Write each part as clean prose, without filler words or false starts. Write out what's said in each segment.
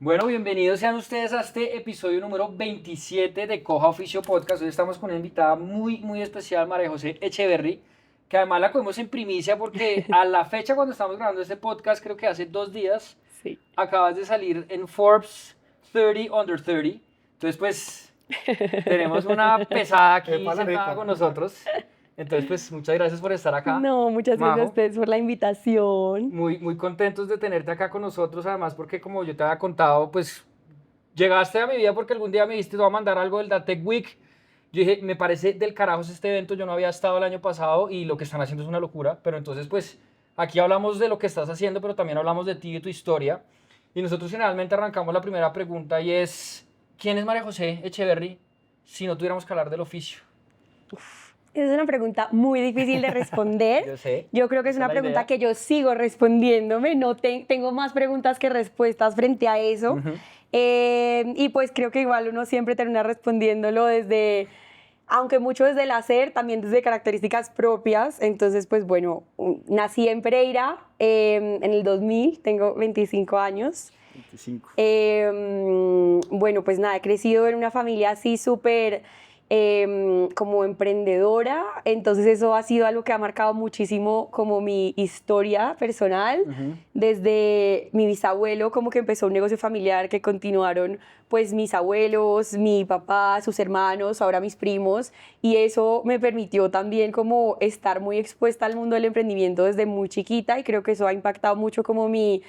Bueno, bienvenidos sean ustedes a este episodio número 27 de Coja Oficio Podcast. Hoy estamos con una invitada muy especial, María José Echeverry, que además la cogemos en primicia porque a la fecha cuando estamos grabando este podcast, creo que hace 2 días, Sí. acabas de salir en Forbes 30 Under 30. Entonces, pues, tenemos una pesada aquí sentada con nosotros. Entonces, pues, muchas gracias por estar acá. No, muchas gracias a Majo. ustedes por la invitación. Muy contentos de tenerte acá con nosotros, además porque como yo te había contado, pues llegaste a mi vida porque algún día me dijiste, te voy a mandar algo del Datec Week. Yo dije, me parece del carajos este evento, yo no había estado el año pasado y lo que están haciendo es una locura, pero entonces pues aquí hablamos de lo que estás haciendo, pero también hablamos de ti y de tu historia. Y nosotros generalmente arrancamos la primera pregunta y es, ¿quién es María José Echeverry si no tuviéramos que hablar del oficio? Es una pregunta muy difícil de responder. Yo sé. Yo creo que es Esa una es la pregunta idea. que yo sigo respondiéndome. No tengo más preguntas que respuestas frente a eso. Ujú. Y pues creo que igual uno siempre termina respondiéndolo desde, aunque mucho desde el hacer, también desde características propias. Entonces, pues bueno, nací en Pereira en el 2000, tengo 25 años. 25. Bueno, pues nada, he crecido en una familia así súper como emprendedora, entonces eso ha sido algo que ha marcado muchísimo como mi historia personal. Ujú. Desde mi bisabuelo, como que empezó un negocio familiar que continuaron pues mis abuelos, mi papá, sus hermanos, ahora mis primos, y eso me permitió también como estar muy expuesta al mundo del emprendimiento desde muy chiquita y creo que eso ha impactado mucho como mi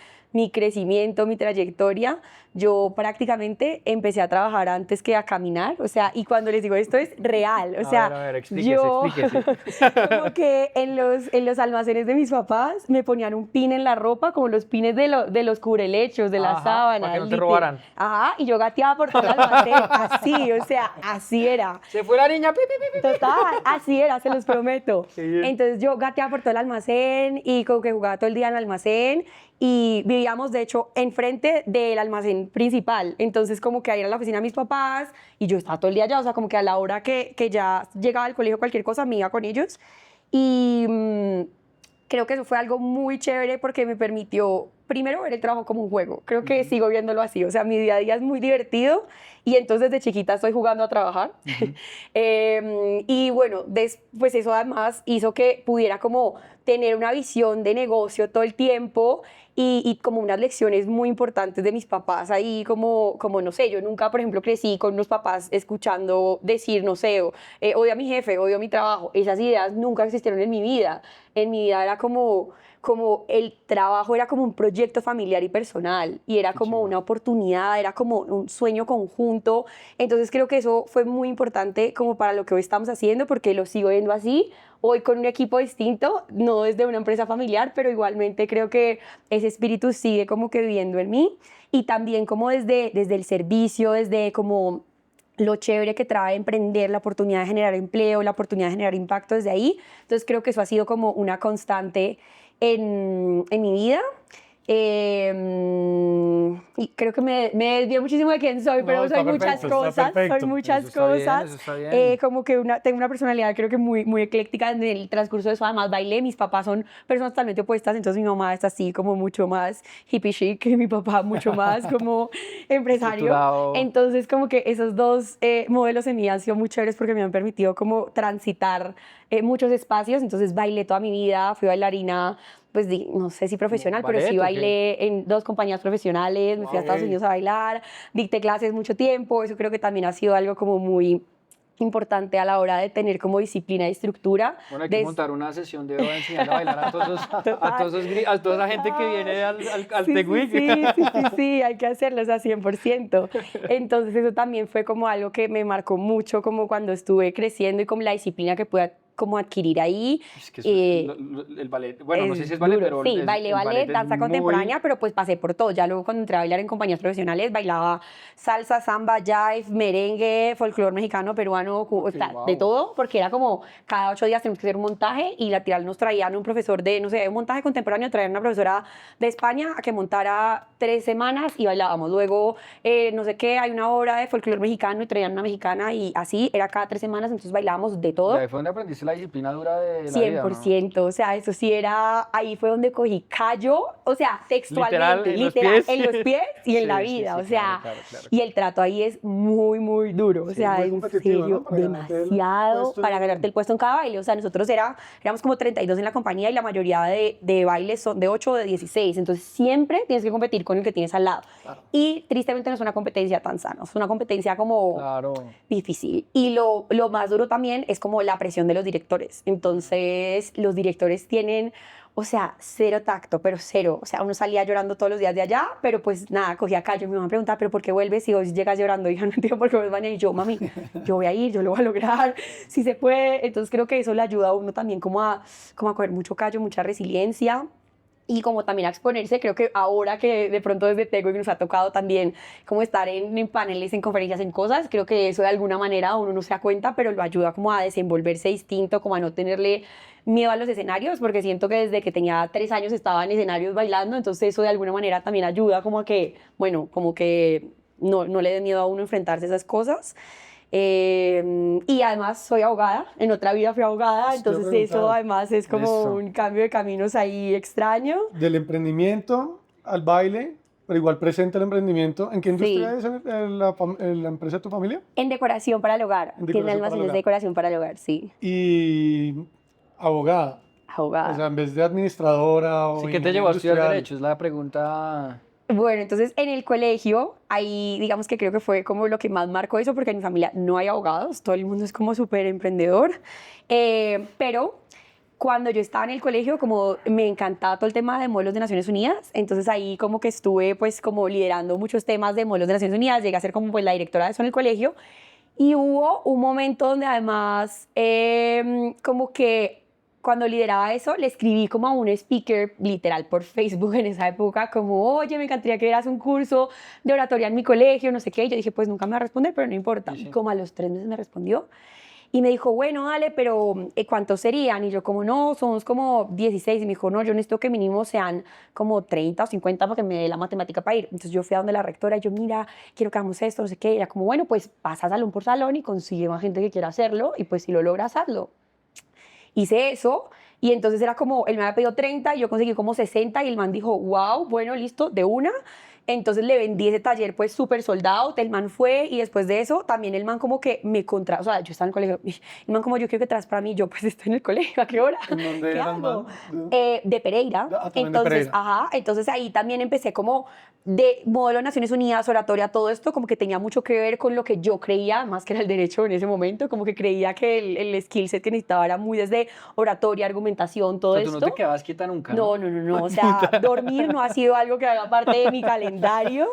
crecimiento, mi trayectoria. Yo prácticamente empecé a trabajar antes que a caminar, o sea, y cuando les digo esto es real, o sea, A ver, explíquese, yo explíquese. como que en los almacenes de mis papás me ponían un pin en la ropa, como los pines de los cubrelechos, de las Ajá, sábanas. para que no te literal. robaran. Ajá, y yo gateaba por todo el almacén, así, o sea, así era. Se fue la niña, pi, pi, pi, pi. Total, así era, se los prometo. Qué bien. Entonces yo gateaba por todo el almacén y como que jugaba todo el día en el almacén y vivíamos de hecho enfrente del almacén principal. Entonces como que ahí era la oficina de mis papás y yo estaba todo el día allá, o sea, como que a la hora que ya llegaba al colegio cualquier cosa me iba con ellos. Y creo que eso fue algo muy chévere porque me permitió primero ver el trabajo como un juego. Creo que sigo viéndolo así, o sea, mi día a día es muy divertido y entonces de chiquita estoy jugando a trabajar. Y bueno, pues eso además hizo que pudiera como tener una visión de negocio todo el tiempo y como unas lecciones muy importantes de mis papás ahí, como no sé, yo nunca, por ejemplo, crecí con unos papás escuchando decir, no sé, odio a mi jefe, odio a mi trabajo. Esas ideas nunca existieron en mi vida. En mi vida era como el trabajo era como un proyecto familiar y personal y era Qué como chimba. una oportunidad, era como un sueño conjunto. Entonces creo que eso fue muy importante como para lo que hoy estamos haciendo porque lo sigo viendo así, hoy con un equipo distinto, no desde una empresa familiar, pero igualmente creo que ese espíritu sigue como que viviendo en mí y también como desde el servicio, desde como lo chévere que trae emprender, la oportunidad de generar empleo, la oportunidad de generar impacto desde ahí. Entonces creo que eso ha sido como una constante en mi vida. Y creo que me desvié muchísimo de quién soy, No, pero está soy perfecto, muchas está cosas, perfecto. soy muchas Eso está bien, cosas. eso está bien. Como que tengo una personalidad creo que muy ecléctica en el transcurso de eso. Además bailé, mis papás son personas totalmente opuestas, entonces mi mamá es así como mucho más hippie chic, y mi papá mucho más como empresario. Estructurado. Entonces como que esos dos modelos en mí han sido muy chéveres porque me han permitido como transitar muchos espacios. Entonces bailé toda mi vida, fui bailarina, pues no sé si profesional, pero sí ¿Ballet o qué? bailé en 2 compañías profesionales, me fui a Estados Ok. Unidos a bailar, dicté clases mucho tiempo, eso creo que también ha sido algo como muy importante a la hora de tener como disciplina y estructura. Bueno, hay que montar una sesión de enseñar a bailar a a toda esa gente que viene al Sí, Tech sí, Week. sí, hay que hacerlo, o sea, 100%. Entonces eso también fue como algo que me marcó mucho como cuando estuve creciendo y como la disciplina que pude como adquirir ahí. Es que el ballet, bueno, no sé si es ballet, duro. pero Sí, bailé el ballet, es danza muy- contemporánea, pero pues pasé por todo. Ya luego cuando entré a bailar en compañías profesionales, bailaba salsa, samba, jive, merengue, folclore mexicano, peruano, o sea, wow. de todo, porque era como cada 8 días tenemos que hacer un montaje y lateral nos traían un profesor de, no sé, un montaje contemporáneo, traían una profesora de España a que montara 3 semanas y bailábamos. Luego, no sé qué, hay una obra de folclore mexicano y traían una mexicana y así era cada 3 semanas, entonces bailábamos de Y todo. ahí fue donde aprendiste la disciplina dura de la vida, ¿no? 100%, o sea, eso sí era, ahí fue donde cogí callo, o sea, textualmente, Literal, en los pies y en la Sí, vida, sí, o sea, claro. y el trato ahí es muy, muy duro, o Sí, sea, muy en competitivo, serio, ¿no? Para ganarte el demasiado puesto para ganarte el puesto en cada baile, o sea, nosotros éramos como 32 en la compañía y la mayoría de bailes son de 8 o de 16, entonces siempre tienes que competir con el que tienes al lado. Claro. Y tristemente no es una competencia tan sana, es una competencia como Claro. difícil. Y lo más duro también es como la presión de los directores. Entonces, los directores tienen, o sea, cero tacto, pero cero. O sea, uno salía llorando todos los días de allá, pero pues nada, cogía callo. Mi mamá me preguntaba, ¿pero por qué vuelves? Y hoy llegas llorando. Hija, no entiendo por qué vuelves mañana. Y yo, mami, yo voy a ir, yo lo voy a lograr, si se puede. Entonces, creo que eso le ayuda a uno también como a coger mucho callo, mucha resiliencia. Y como también a exponerse, creo que ahora que de pronto desde Tego y nos ha tocado también como estar en paneles, en conferencias, en cosas, creo que eso de alguna manera uno no se da cuenta, pero lo ayuda como a desenvolverse distinto, como a no tenerle miedo a los escenarios, porque siento que desde que tenía 3 años estaba en escenarios bailando, entonces eso de alguna manera también ayuda como a que, bueno, como que no le dé miedo a uno enfrentarse a esas cosas. Y además soy abogada, en otra vida fui abogada, Eso te iba a entonces eso preguntar. además es como Eso. un cambio de caminos ahí extraño. Del emprendimiento al baile, pero igual presente el emprendimiento. ¿En qué industria es la empresa de tu familia? En decoración para el hogar, En tiene decoración para el almacenes hogar. de decoración para el hogar, sí, Y abogada. abogada. O sea, en vez de administradora o Sí, ¿qué te llevó a estudiar industrial. Derecho? Es la pregunta. Bueno, entonces en el colegio, ahí digamos que creo que fue como lo que más marcó eso, porque en mi familia no hay abogados, todo el mundo es como súper emprendedor, pero cuando yo estaba en el colegio, como me encantaba todo el tema de modelos de Naciones Unidas, entonces ahí como que estuve pues como liderando muchos temas de modelos de Naciones Unidas, llegué a ser como pues la directora de eso en el colegio, y hubo un momento donde además como que cuando lideraba eso, le escribí como a un speaker literal por Facebook en esa época, como, oye, me encantaría que dieras un curso de oratoria en mi colegio, no sé qué. Y yo dije, pues nunca me va a responder, pero no importa. Sí, sí. Y como a los 3 meses me respondió y me dijo, bueno, dale, pero ¿cuántos serían? Y yo como, no, somos como 16. Y me dijo, no, yo necesito que mínimo sean como 30 o 50 para que me dé la matemática para ir. Entonces yo fui a donde la rectora y yo, mira, quiero que hagamos esto, no sé qué. Y ella como, bueno, pues pasa salón por salón y consigue más gente que quiera hacerlo y pues si lo logras, hazlo. Hice eso y entonces era como, él me había pedido 30 y yo conseguí como 60 y el man dijo, wow, bueno, listo, de una. Entonces le vendí ese taller pues súper soldado, el man fue y después de eso también el man como que me o sea, yo estaba en el colegio, el man como yo quiero que traes para mí, yo pues estoy en el colegio, ¿a qué hora? ¿En dónde ¿Qué era el hago? man? De Pereira. Ah, también de Entonces, Pereira. ajá, entonces ahí también empecé como de modelo de Naciones Unidas, oratoria, todo esto como que tenía mucho que ver con lo que yo creía, más que era el derecho en ese momento, como que creía que el skill set que necesitaba era muy desde oratoria, argumentación, todo O sea, tú esto. no te quedabas quieta nunca, No, o sea, dormir no ha sido algo que haga parte de mi calendario.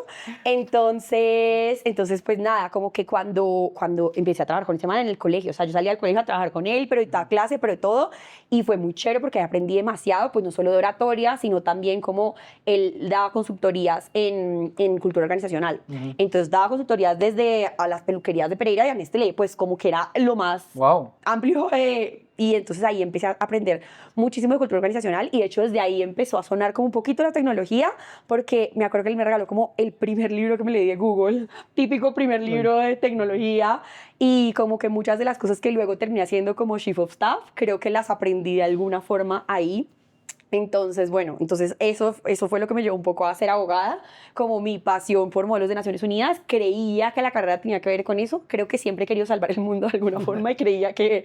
Entonces, pues nada, como que cuando empecé a trabajar con ese man en el colegio, o sea, yo salía al colegio a trabajar con él, pero daba clase, pero de todo, y fue muy chévere porque aprendí demasiado, pues no solo de oratoria, sino también como él daba consultorías en cultura organizacional. Entonces daba consultorías desde a las peluquerías de Pereira y a Nestlé, pues como que era lo más Wow. amplio. Y entonces ahí empecé a aprender muchísimo de cultura organizacional y de hecho desde ahí empezó a sonar como un poquito la tecnología porque me acuerdo que él me regaló como el primer libro que me leí de Google, típico primer libro de tecnología y como que muchas de las cosas que luego terminé haciendo como Chief of Staff, creo que las aprendí de alguna forma ahí. Entonces, bueno, eso fue lo que me llevó un poco a ser abogada, como mi pasión por modelos de Naciones Unidas. Creía que la carrera tenía que ver con eso. Creo que siempre he querido salvar el mundo de alguna forma y creía que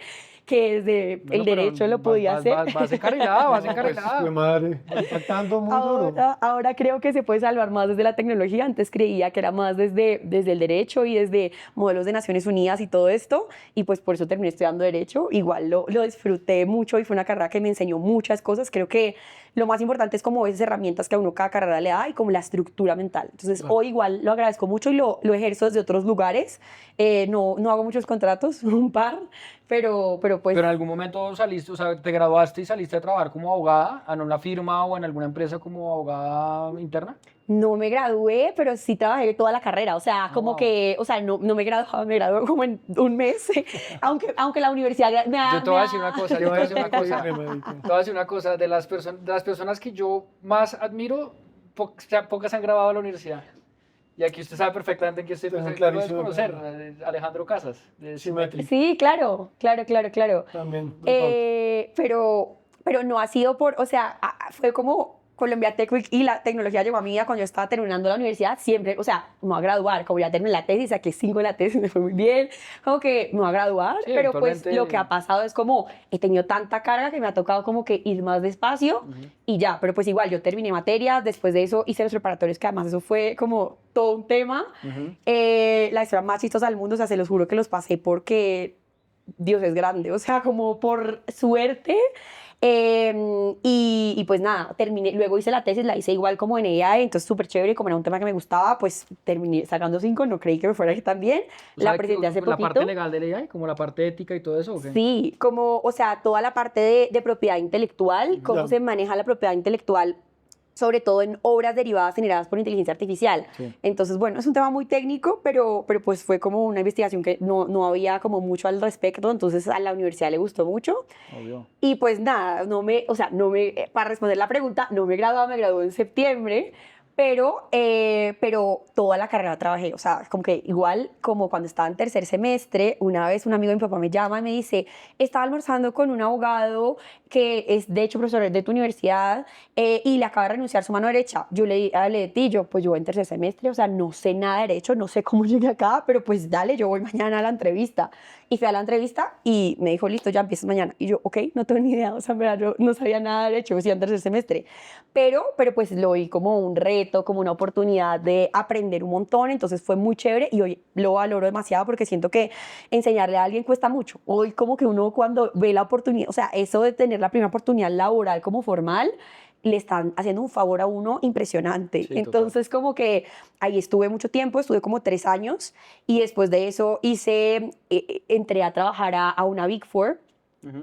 desde Bueno, el derecho lo podía hacer. Vas encarrilada, vas Pues, encarrilada. fue madre, impactando muy duro. Ahora creo que se puede salvar más desde la tecnología. Antes creía que era más desde el derecho y desde modelos de Naciones Unidas y todo esto. Y pues por eso terminé estudiando derecho. Igual lo disfruté mucho y fue una carrera que me enseñó muchas cosas. Creo que lo más importante es como esas herramientas que a uno cada carrera le da y como la estructura mental. Entonces Claro. hoy igual lo agradezco mucho y lo ejerzo desde otros lugares. No hago muchos contratos, un par, pero pues... Pero en algún momento saliste, o sea, te graduaste y saliste a trabajar como abogada en una firma o en alguna empresa como abogada interna. No me gradué, pero sí trabajé toda la carrera. O sea, como wow. que, o sea, no me graduaba, me gradué como en un mes. aunque la universidad me ha... Yo te voy a decir una cosa, yo te voy a decir una cosa. Horrible, marica. Te voy a decir una cosa, de las personas que yo más admiro, pocas se han grabado a la universidad. Y aquí usted sabe perfectamente en qué estoy Tengo pensando. Lo debes clarísimo. conocer, Alejandro Casas, de Symmetry. Sí, claro. También. Pero no ha sido o sea, fue como Colombia Tech Week y la tecnología llegó a mi vida cuando yo estaba terminando la universidad, siempre, o sea, me voy a graduar, como ya terminé la tesis, saqué 5 en la tesis, me fue muy bien, como que me voy a graduar, Sí, pero pues actualmente- lo que ha pasado es como, he tenido tanta carga que me ha tocado como que ir más despacio y ya, pero pues igual, yo terminé materias, después de eso hice los preparatorios, que además eso fue como todo un tema, la historia más chistosa del mundo, o sea, se los juro que los pasé porque Dios es grande, o sea, como por suerte. Y pues nada, terminé, luego hice la tesis, la hice igual como en AI, entonces súper chévere, como era un tema que me gustaba, pues terminé sacando 5, no creí que me fuera a ir tan bien. La presenté hace ¿La poquito. parte legal del AI, como la parte ética y todo eso? ¿O qué? Sí, como, o sea, toda la parte de propiedad intelectual, cómo Ya. se maneja la propiedad intelectual, sobre todo en obras derivadas generadas por inteligencia artificial. Sí. Entonces, bueno, es un tema muy técnico, pero pues fue como una investigación que no había como mucho al respecto, entonces a la universidad le gustó mucho. Obvio. Y pues nada, para responder la pregunta, no me gradué, me gradué en septiembre, pero toda la carrera trabajé, o sea, como que igual como cuando estaba en tercer semestre, una vez un amigo de mi papá me llama y me dice, estaba almorzando con un abogado que es de hecho profesor de tu universidad y le acaba de renunciar su mano derecha. Yo le hablé de ti, pues yo voy en tercer semestre, o sea, no sé nada de derecho, no sé cómo llegué acá, pero pues dale, yo voy mañana a la entrevista. Y fui a la entrevista y me dijo, listo, ya empiezas mañana. Y yo, ok, no tengo ni idea, o sea, en verdad, yo no sabía nada de derecho, decía en tercer semestre. Pero pues lo vi como un reto, como una oportunidad de aprender un montón, entonces fue muy chévere y hoy lo valoro demasiado porque siento que enseñarle a alguien cuesta mucho. Hoy como que uno cuando ve la oportunidad, o sea, eso de tener la primera oportunidad laboral como formal, le están haciendo un favor a uno impresionante. Sí, Entonces como que ahí estuve mucho tiempo, estuve como 3 años y después de eso entré a trabajar a una Big Four.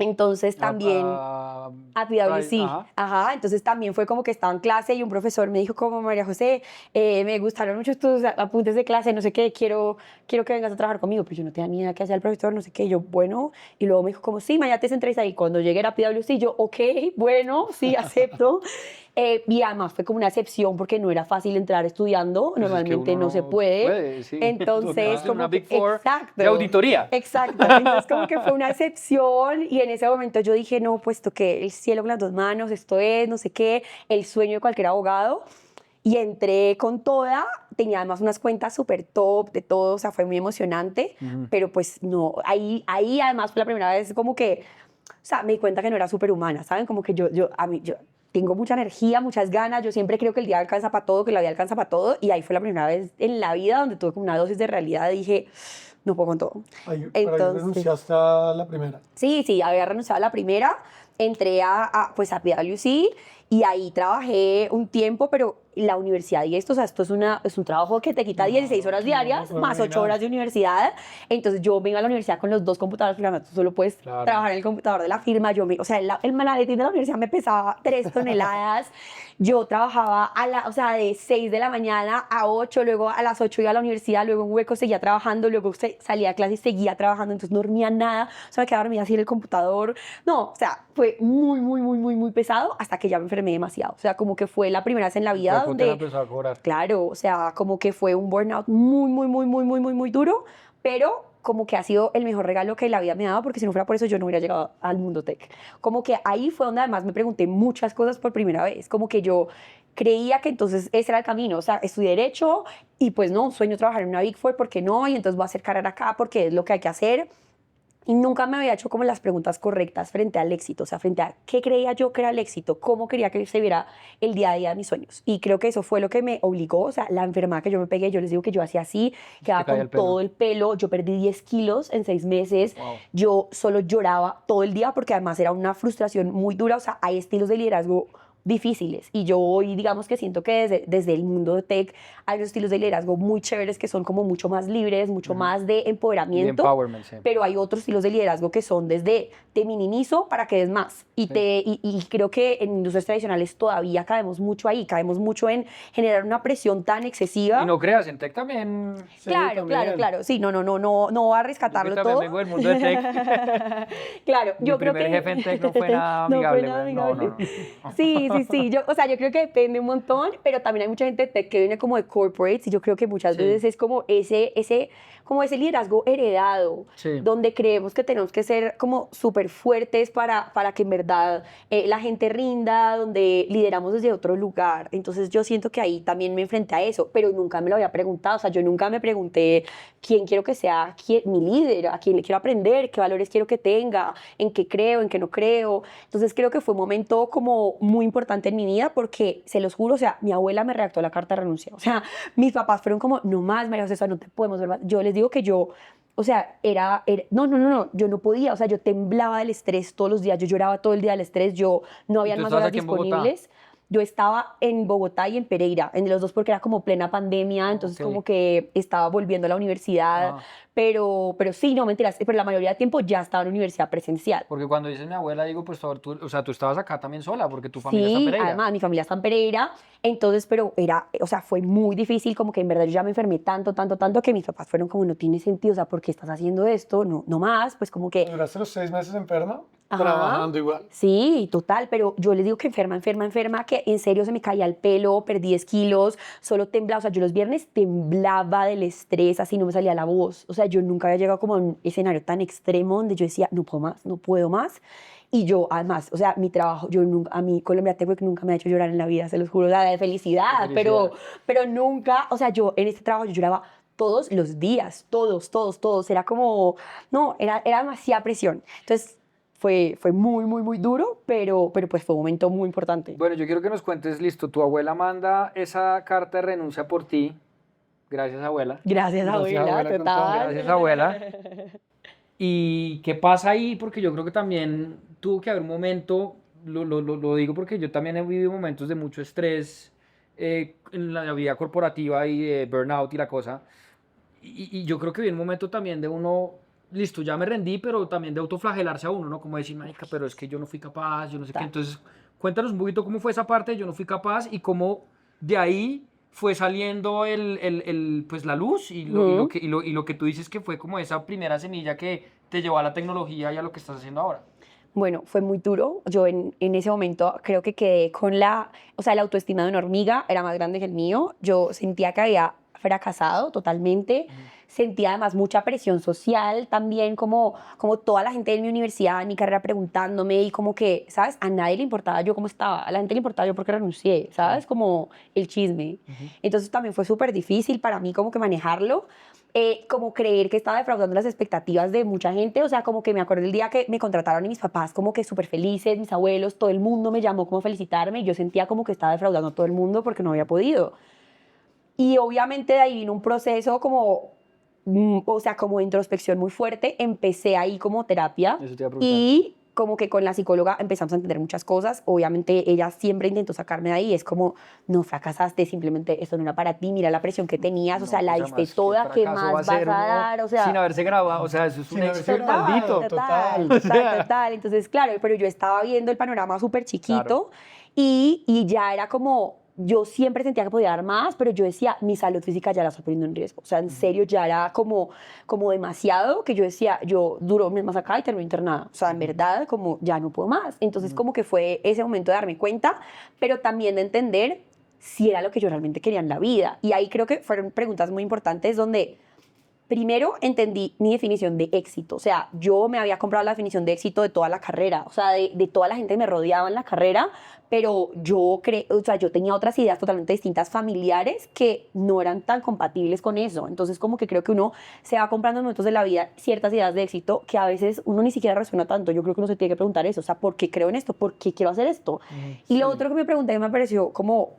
Entonces también a PwC, Ajá. entonces también fue como que estaba en clase y un profesor me dijo como, María José, me gustaron mucho tus apuntes de clase, no sé qué, quiero que vengas a trabajar conmigo, pero yo no tenía ni idea qué hacía el profesor, no sé qué, yo, bueno, y luego me dijo como, sí, mañana te entrevista y cuando llegué a PwC, yo, ok, bueno, sí, acepto. Y además fue como una excepción porque no era fácil entrar estudiando, Pues normalmente es que uno no se puede. sí. Entonces, Una como Big que, Four exacto. de auditoría. Exacto, entonces como que fue una excepción y en ese momento yo dije, no, pues toqué el cielo con las 2 manos, esto es, no sé qué, el sueño de cualquier abogado y entré con toda, tenía además unas cuentas súper top de todo, o sea, fue muy emocionante, pero pues no, ahí además fue la primera vez como que, o sea, me di cuenta que no era superhumana, ¿saben? Como que yo tengo mucha energía, muchas ganas, yo siempre creo que el día alcanza para todo, que la vida alcanza para todo y ahí fue la primera vez en la vida donde tuve como una dosis de realidad, dije, no puedo con todo. Para ahí renunciaste a la primera. Sí, había renunciado a la primera, entré a PwC y ahí trabajé un tiempo, pero la universidad y esto, o sea, esto es un trabajo que te quita 16 horas diarias, más 8 horas de universidad. Entonces yo me iba a la universidad con los 2 computadores, porque tú solo puedes trabajar en el computador de la firma. O sea, el maletín de la universidad me pesaba 3 toneladas. Yo trabajaba de 6 de la mañana a 8, luego a las 8 iba a la universidad, luego en hueco seguía trabajando, luego salía a clase y seguía trabajando, entonces no dormía nada, o sea, me quedaba dormida así en el computador. No, o sea, fue muy pesado hasta que ya me enfermé demasiado. O sea, como que fue la primera vez en la vida donde... empezó a cobrar. Claro, o sea, como que fue un burnout muy duro, pero como que ha sido el mejor regalo que la vida me ha dado, porque si no fuera por eso yo no hubiera llegado al mundo tech. Como que ahí fue donde además me pregunté muchas cosas por primera vez, como que yo creía que entonces ese era el camino, o sea, estudié Derecho y pues no, sueño trabajar en una Big Four, ¿por qué no? Y entonces voy a hacer carrera acá porque es lo que hay que hacer. Y nunca me había hecho como las preguntas correctas frente al éxito, o sea, frente a qué creía yo que era el éxito, cómo quería que se viera el día a día de mis sueños. Y creo que eso fue lo que me obligó, o sea, la enfermedad que yo me pegué, yo les digo que yo hacía así, quedaba con todo el pelo, yo perdí 10 kilos en 6 meses, yo solo lloraba todo el día porque además era una frustración muy dura, o sea, hay estilos de liderazgo difíciles y yo hoy digamos que siento que desde el mundo de tech hay unos estilos de liderazgo muy chéveres que son como mucho más libres, mucho más de empoderamiento, empowerment, sí. Pero hay otros estilos de liderazgo que son desde te minimizo para que des más y creo que en industrias tradicionales todavía caemos mucho ahí, caemos mucho en generar una presión tan excesiva. Y no creas, en tech también. Claro, sí, no va a rescatarlo yo todo. También vengo del mundo de tech. Claro, yo creo que mi primer jefe en tech no fue nada amigable. Sí, sí. Yo, o sea, yo creo que depende un montón, pero también hay mucha gente que viene como de corporates y yo creo que muchas Sí. veces es como como ese liderazgo heredado, Sí. donde creemos que tenemos que ser como súper fuertes para que en verdad la gente rinda, donde lideramos desde otro lugar. Entonces yo siento que ahí también me enfrenté a eso, pero nunca me lo había preguntado. O sea, yo nunca me pregunté quién quiero que sea mi líder, a quién le quiero aprender, qué valores quiero que tenga, en qué creo, en qué no creo. Entonces creo que fue un momento como muy importante en mi vida porque, se los juro, o sea, mi abuela me redactó la carta de renuncia. O sea, mis papás fueron como, no más, María José, no te podemos ver más. Yo les digo que yo, o sea, no, yo no podía, o sea, yo temblaba del estrés todos los días, yo lloraba todo el día del estrés, yo no ¿Y habían tú más estabas horas aquí en Bogotá? disponibles. Yo estaba en Bogotá y en Pereira, en los dos porque era como plena pandemia, entonces Ok. como que estaba volviendo a la universidad, Ah, pero sí, no, mentiras, pero la mayoría del tiempo ya estaba en la universidad presencial. porque cuando dices mi abuela, digo, pues tú, o sea, tú estabas acá también sola, porque tu familia está en Sí, Pereira. además mi familia está en Pereira, entonces, pero o sea, fue muy difícil, como que en verdad yo ya me enfermé tanto que mis papás fueron como, no tiene sentido, o sea, ¿por qué estás haciendo esto? No, no más, pues como que, ¿Duraste los 6 meses enferma? ajá, Trabajando igual. sí, total, pero yo les digo que enferma, que en serio se me caía el pelo, perdí 10 kilos, solo temblaba, o sea, yo los viernes temblaba del estrés, así no me salía la voz, o sea, yo nunca había llegado como a un escenario tan extremo donde yo decía, no puedo más, no puedo más. Y yo, además, o sea, mi trabajo, yo nunca, a mí Colombia Tech Week nunca me ha hecho llorar en la vida, se los juro, de felicidad, De felicidad. pero nunca, o sea, yo en este trabajo yo lloraba todos los días, todos, era como, no, era demasiada presión. Entonces, fue muy duro, pero pues fue un momento muy importante. Bueno, yo quiero que nos cuentes, listo, tu abuela manda esa carta de renuncia por ti. Gracias, abuela. Gracias, Gracias, abuela, abuela, con todo. total. Gracias, abuela. ¿Y qué pasa ahí? Porque yo creo que también tuvo que haber un momento, lo digo porque yo también he vivido momentos de mucho estrés en la vida corporativa y de burnout y la cosa. Y yo creo que viene un momento también de uno, listo, ya me rendí, pero también de autoflagelarse a uno, ¿no? Como decir, marica, pero es que yo no fui capaz, yo no sé qué. Total. Entonces, cuéntanos un poquito cómo fue esa parte, de yo no fui capaz y cómo de ahí fue saliendo pues la luz Ujú. y lo que tú dices que fue como esa primera semilla que te llevó a la tecnología y a lo que estás haciendo ahora. Bueno, fue muy duro. Yo en ese momento creo que quedé con o sea, la autoestima de una hormiga era más grande que el mío. Yo sentía que había fracasado totalmente. Sentía además mucha presión social también, como toda la gente de mi universidad, en mi carrera preguntándome y como que, ¿sabes? A nadie le importaba yo cómo estaba. A la gente le importaba yo porque renuncié, ¿sabes? Como el chisme. Entonces también fue súper difícil para mí como que manejarlo. Como creer que estaba defraudando las expectativas de mucha gente, o sea, como que me acuerdo el día que me contrataron y mis papás como que súper felices, mis abuelos, todo el mundo me llamó como a felicitarme y yo sentía como que estaba defraudando a todo el mundo porque no había podido. Y obviamente de ahí vino un proceso como, o sea, como de introspección muy fuerte, empecé ahí como terapia Eso te iba a preguntar. y como que con la psicóloga empezamos a entender muchas cosas. Obviamente ella siempre intentó sacarme de ahí. Es como, no fracasaste, simplemente esto no era para ti. Mira la presión que tenías, o sea, la pues, diste además, toda. ¿Qué fracaso va más a vas ser a uno dar? O sea, sin haberse grabado, o sea, eso es Sin un haberse éxito grabado. maldito. Total. Entonces, claro, pero yo estaba viendo el panorama súper chiquito Claro. y ya era como, yo siempre sentía que podía dar más, pero yo decía, mi salud física ya la estoy poniendo en riesgo. O sea, en serio, ya era como demasiado que yo decía, yo duro un mes más acá y termino internada. O sea, en verdad, como ya no puedo más. Entonces, como que fue ese momento de darme cuenta, pero también de entender si era lo que yo realmente quería en la vida. Y ahí creo que fueron preguntas muy importantes donde primero entendí mi definición de éxito. O sea, yo me había comprado la definición de éxito de toda la carrera, o sea, de toda la gente que me rodeaba en la carrera, pero o sea, yo tenía otras ideas totalmente distintas familiares que no eran tan compatibles con eso. Entonces, como que creo que uno se va comprando en momentos de la vida ciertas ideas de éxito que a veces uno ni siquiera resuena tanto. Yo creo que uno se tiene que preguntar eso, o sea, ¿por qué creo en esto? ¿Por qué quiero hacer esto? Y lo otro que me pregunté me pareció como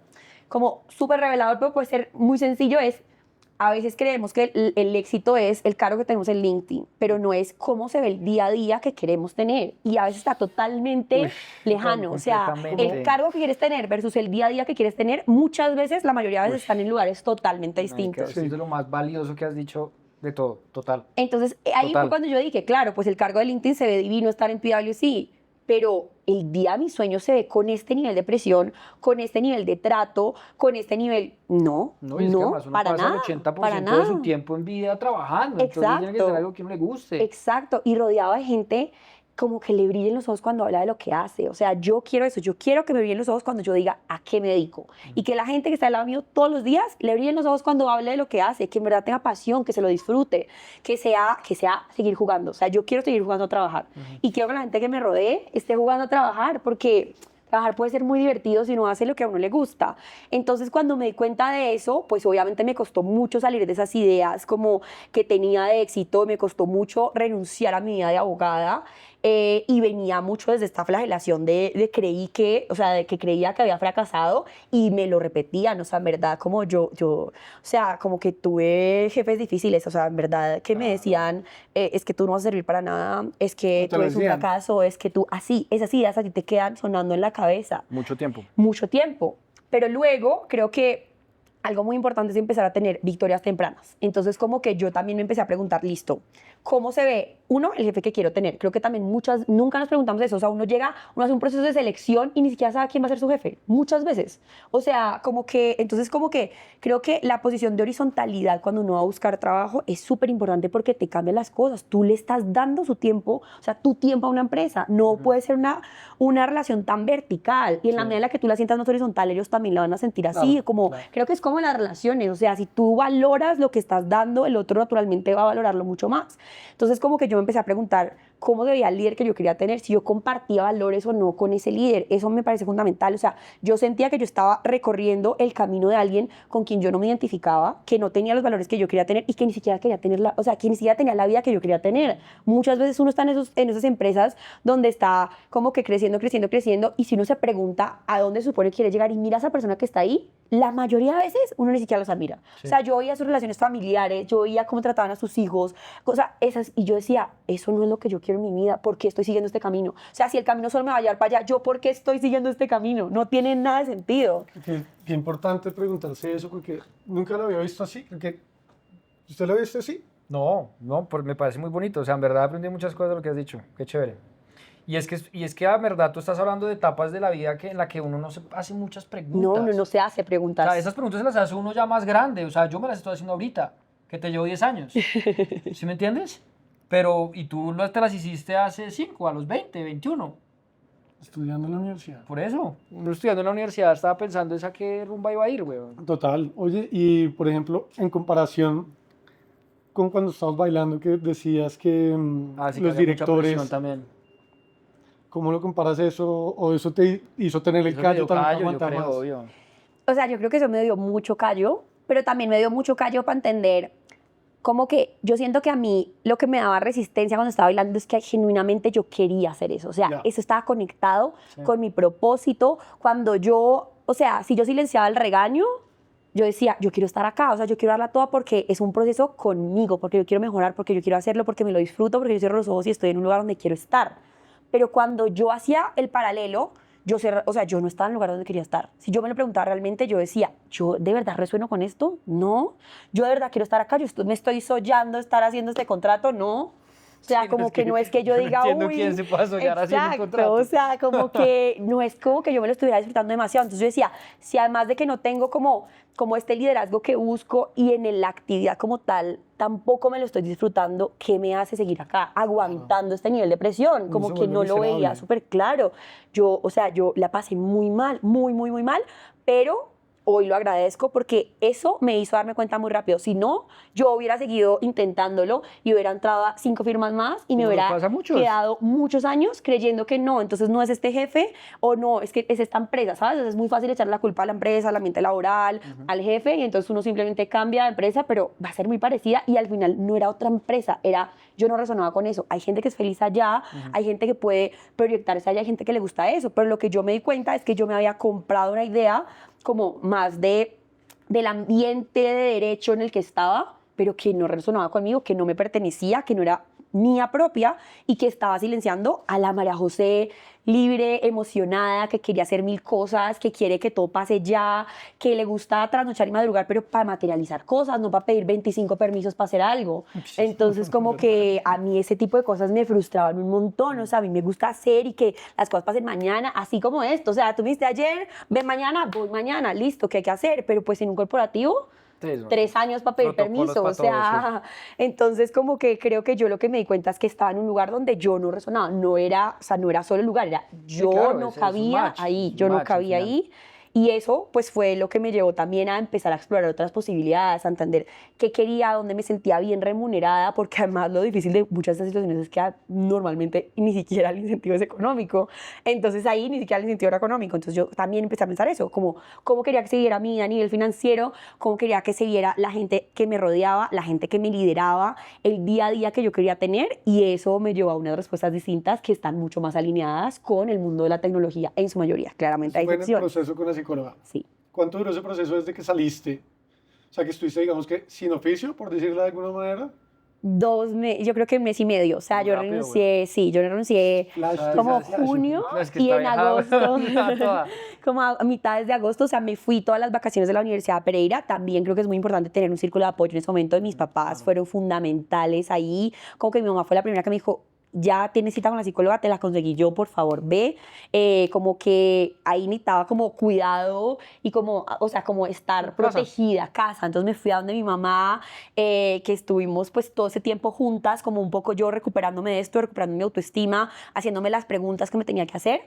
súper revelador, pero puede ser muy sencillo, es a veces creemos que el éxito es el cargo que tenemos en LinkedIn, pero no es cómo se ve el día a día que queremos tener. Y a veces está totalmente Uy, lejano. O sea, completamente. el cargo que quieres tener versus el día a día que quieres tener, muchas veces, la mayoría de veces, están en lugares totalmente Marica, distintos. eso es de lo más valioso que has dicho de todo, total. Entonces, ahí Total. fue cuando yo dije, claro, pues el cargo de LinkedIn se ve divino estar en PwC, pero el día de mi sueño se ve con este nivel de presión, con este nivel de trato, con este nivel... No, No, y es que además uno para pasa nada, el 80% para de nada. su tiempo en vida trabajando, entonces tiene que ser Exacto. algo que a uno le guste. Exacto, y rodeado de gente como que le brillen los ojos cuando habla de lo que hace. O sea, yo quiero eso, yo quiero que me brillen los ojos cuando yo diga a qué me dedico. Y que la gente que está al lado mío todos los días le brillen los ojos cuando hable de lo que hace, que en verdad tenga pasión, que se lo disfrute, que sea seguir jugando. O sea, yo quiero seguir jugando a trabajar. Y quiero que la gente que me rodee esté jugando a trabajar, porque trabajar puede ser muy divertido si uno hace lo que a uno le gusta. Entonces, cuando me di cuenta de eso, pues obviamente me costó mucho salir de esas ideas como que tenía de éxito, me costó mucho renunciar a mi vida de abogada. Y venía mucho desde esta flagelación de que creía que había fracasado y me lo repetían, o sea, en verdad, como o sea, como que tuve jefes difíciles, o sea, en verdad, que me decían, es que tú no vas a servir para nada, es que ¿Te tú lo eres un decían? fracaso, es que tú, esas ideas a ti te quedan sonando en la cabeza Mucho tiempo. mucho tiempo. Pero luego creo que algo muy importante es empezar a tener victorias tempranas. Entonces, como que yo también me empecé a preguntar, listo, ¿cómo se ve, uno, el jefe que quiero tener? Creo que también nunca nos preguntamos eso. O sea, uno hace un proceso de selección y ni siquiera sabe quién va a ser su jefe, muchas veces. O sea, entonces como que creo que la posición de horizontalidad cuando uno va a buscar trabajo es súper importante porque te cambia las cosas. Tú le estás dando su tiempo, o sea, tu tiempo a una empresa. No puede ser una relación tan vertical. Y en la medida en la que tú la sientas más horizontal, ellos también la van a sentir así. Claro. Creo que es como en las relaciones. O sea, si tú valoras lo que estás dando, el otro naturalmente va a valorarlo mucho más. Entonces, como que yo me empecé a preguntar cómo debía el líder que yo quería tener, si yo compartía valores o no con ese líder. Eso me parece fundamental. O sea, yo sentía que yo estaba recorriendo el camino de alguien con quien yo no me identificaba, que no tenía los valores que yo quería tener y que ni siquiera quería tener o sea, que ni siquiera tenía la vida que yo quería tener. Muchas veces uno está en esas empresas donde está como que creciendo y si uno se pregunta a dónde se supone que quiere llegar y mira a esa persona que está ahí, la mayoría de veces uno ni siquiera los admira. Sí. O sea, yo veía sus relaciones familiares, yo veía cómo trataban a sus hijos, cosas esas, y yo decía, eso no es lo que yo quiero en mi vida, ¿por qué estoy siguiendo este camino? O sea, si el camino solo me va a llevar para allá, ¿yo por qué estoy siguiendo este camino? No tiene nada de sentido. Qué importante preguntarse eso, porque nunca lo había visto así. Porque, ¿usted lo ha visto así? No, me parece muy bonito. O sea, en verdad aprendí muchas cosas de lo que has dicho. Qué chévere. Y es que en verdad tú estás hablando de etapas de la vida en la que uno no se hace muchas preguntas. No, uno no se hace preguntas. O sea, esas preguntas se las hace uno ya más grande. O sea, yo me las estoy haciendo ahorita, que te llevo 10 años. ¿Sí me entiendes? Y tú te las hiciste hace 5, a los 20, 21. Estudiando en la universidad. Por eso. Uno estudiando en la universidad estaba pensando esa qué rumba iba a ir, weón. Total. Oye, y por ejemplo, en comparación con cuando estábamos bailando, que decías que Sí, los que había mucha directores, presión también. ¿cómo lo comparas eso? ¿O eso te hizo tener el Eso callo me dio también para callo, yo aguantar creo, más? obvio. O sea, yo creo que eso me dio mucho callo, pero también me dio mucho callo para entender como que yo siento que a mí lo que me daba resistencia cuando estaba bailando es que genuinamente yo quería hacer eso. O sea, eso estaba conectado con mi propósito. Cuando o sea, si yo silenciaba el regaño, yo decía, yo quiero estar acá, o sea, yo quiero darla toda porque es un proceso conmigo, porque yo quiero mejorar, porque yo quiero hacerlo, porque me lo disfruto, porque yo cierro los ojos y estoy en un lugar donde quiero estar. Pero cuando yo hacía el paralelo, o sea, yo no estaba en el lugar donde quería estar. Si yo me lo preguntaba realmente, yo decía, ¿yo de verdad resueno con esto? No. ¿Yo de verdad quiero estar acá? ¿Me estoy soñando estar haciendo este contrato? No. O sea, Sí, como que no es que yo diga, no entiendo uy, quién se puede soñar haciendo un contrato. o sea, como que no es como que yo me lo estuviera disfrutando demasiado. Entonces yo decía, si además de que no tengo como este liderazgo que busco y en la actividad como tal, tampoco me lo estoy disfrutando, ¿qué me hace seguir acá aguantando este nivel de presión? Como que no lo veía súper claro. O sea, yo la pasé muy mal, muy, muy, muy mal, pero hoy lo agradezco porque eso me hizo darme cuenta muy rápido. Si no, yo hubiera seguido intentándolo y hubiera entrado a 5 firmas más y me hubiera quedado muchos años creyendo que no, entonces no es este jefe o no, es que es esta empresa, ¿sabes? Entonces es muy fácil echarle la culpa a la empresa, al ambiente laboral, al jefe, y entonces uno simplemente cambia de empresa, pero va a ser muy parecida y al final no era otra empresa, yo no resonaba con eso. Hay gente que es feliz allá, hay gente que puede proyectarse allá, hay gente que le gusta eso, pero lo que yo me di cuenta es que yo me había comprado una idea como más del ambiente de derecho en el que estaba, pero que no resonaba conmigo, que no me pertenecía, que no era mía propia y que estaba silenciando a la María José libre, emocionada, que quería hacer 1000 cosas, que quiere que todo pase ya, que le gusta trasnochar y madrugar, pero para materializar cosas, no para pedir 25 permisos para hacer algo. Entonces, como que a mí ese tipo de cosas me frustraban un montón. O sea, a mí me gusta hacer y que las cosas pasen mañana, así como esto. O sea, tú me dijiste ayer, ven mañana, voy mañana, listo, ¿qué hay que hacer? Pero pues en un corporativo 3 años para pedir Protocolos permiso, pa' o sea, entonces como que creo que yo lo que me di cuenta es que estaba en un lugar donde yo no resonaba, no era, o sea, no era solo el lugar, era yo claro, no es un cabía match, ahí, es un yo no match al cabía final. ahí. Y eso pues fue lo que me llevó también a empezar a explorar otras posibilidades, a entender qué quería, dónde me sentía bien remunerada, porque además lo difícil de muchas de estas situaciones es que normalmente ni siquiera el incentivo es económico. Entonces ahí ni siquiera el incentivo era económico. Entonces yo también empecé a pensar eso, como cómo quería que se viera a mí a nivel financiero, cómo quería que se viera la gente que me rodeaba, la gente que me lideraba, el día a día que yo quería tener, y eso me llevó a unas respuestas distintas que están mucho más alineadas con el mundo de la tecnología en su mayoría. Claramente hay Fue en el excepciones. proceso con la psicóloga. Sí. ¿Cuánto duró ese proceso desde que saliste? O sea, que estuviste, digamos que, sin oficio, por decirlo de alguna manera. Yo creo que 1 mes y medio, o sea, Muy yo rápido, renuncié, sí, yo renuncié Flash, como flash. junio No, es que y está en viajada, agosto, viajada toda. como a mitades de agosto, o sea, me fui todas las vacaciones de la Universidad de Pereira. También creo que es muy importante tener un círculo de apoyo en ese momento. Mis papás fueron fundamentales ahí, como que mi mamá fue la primera que me dijo, ya tienes cita con la psicóloga, te la conseguí yo, por favor, ve. Como que ahí necesitaba como cuidado y como, o sea, como estar protegida, casa. Entonces me fui a donde mi mamá, que estuvimos pues todo ese tiempo juntas, como un poco yo recuperándome de esto, recuperando mi autoestima, haciéndome las preguntas que me tenía que hacer.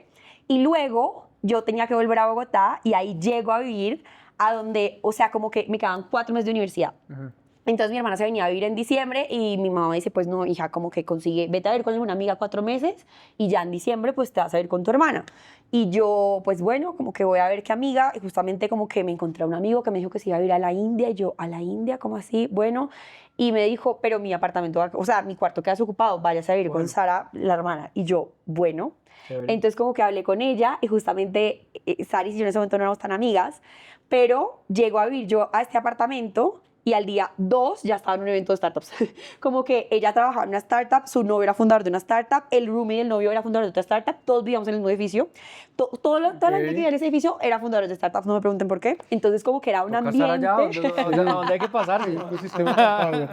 Y luego yo tenía que volver a Bogotá y ahí llego a vivir a donde, o sea, como que me quedaban 4 meses de universidad. Entonces mi hermana se venía a vivir en diciembre y mi mamá me dice, pues no, hija, como que consigue, vete a ver con una amiga 4 meses y ya en diciembre pues te vas a ir con tu hermana. Y yo, pues bueno, como que voy a ver qué amiga, y justamente como que me encontré a un amigo que me dijo que se iba a ir a la India, y yo, ¿a la India? ¿Cómo así? Bueno, y me dijo, pero mi apartamento, o sea, mi cuarto queda desocupado, váyase a vivir con Sara, la hermana. Y yo, bueno. Chévere. Entonces como que hablé con ella y justamente Saris y yo en ese momento no éramos tan amigas, pero llego a vivir yo a este apartamento y al día 2 ya estaba en un evento de startups. Como que ella trabajaba en una startup, su novio era fundador de una startup, el roomie del novio era fundador de otra startup, todos vivíamos en el mismo edificio. Toda la gente que vivía en ese edificio era fundador de startups, no me pregunten por qué. Entonces como que era un Toca estar ambiente... allá donde hay que pasar. Un sistema sanitario.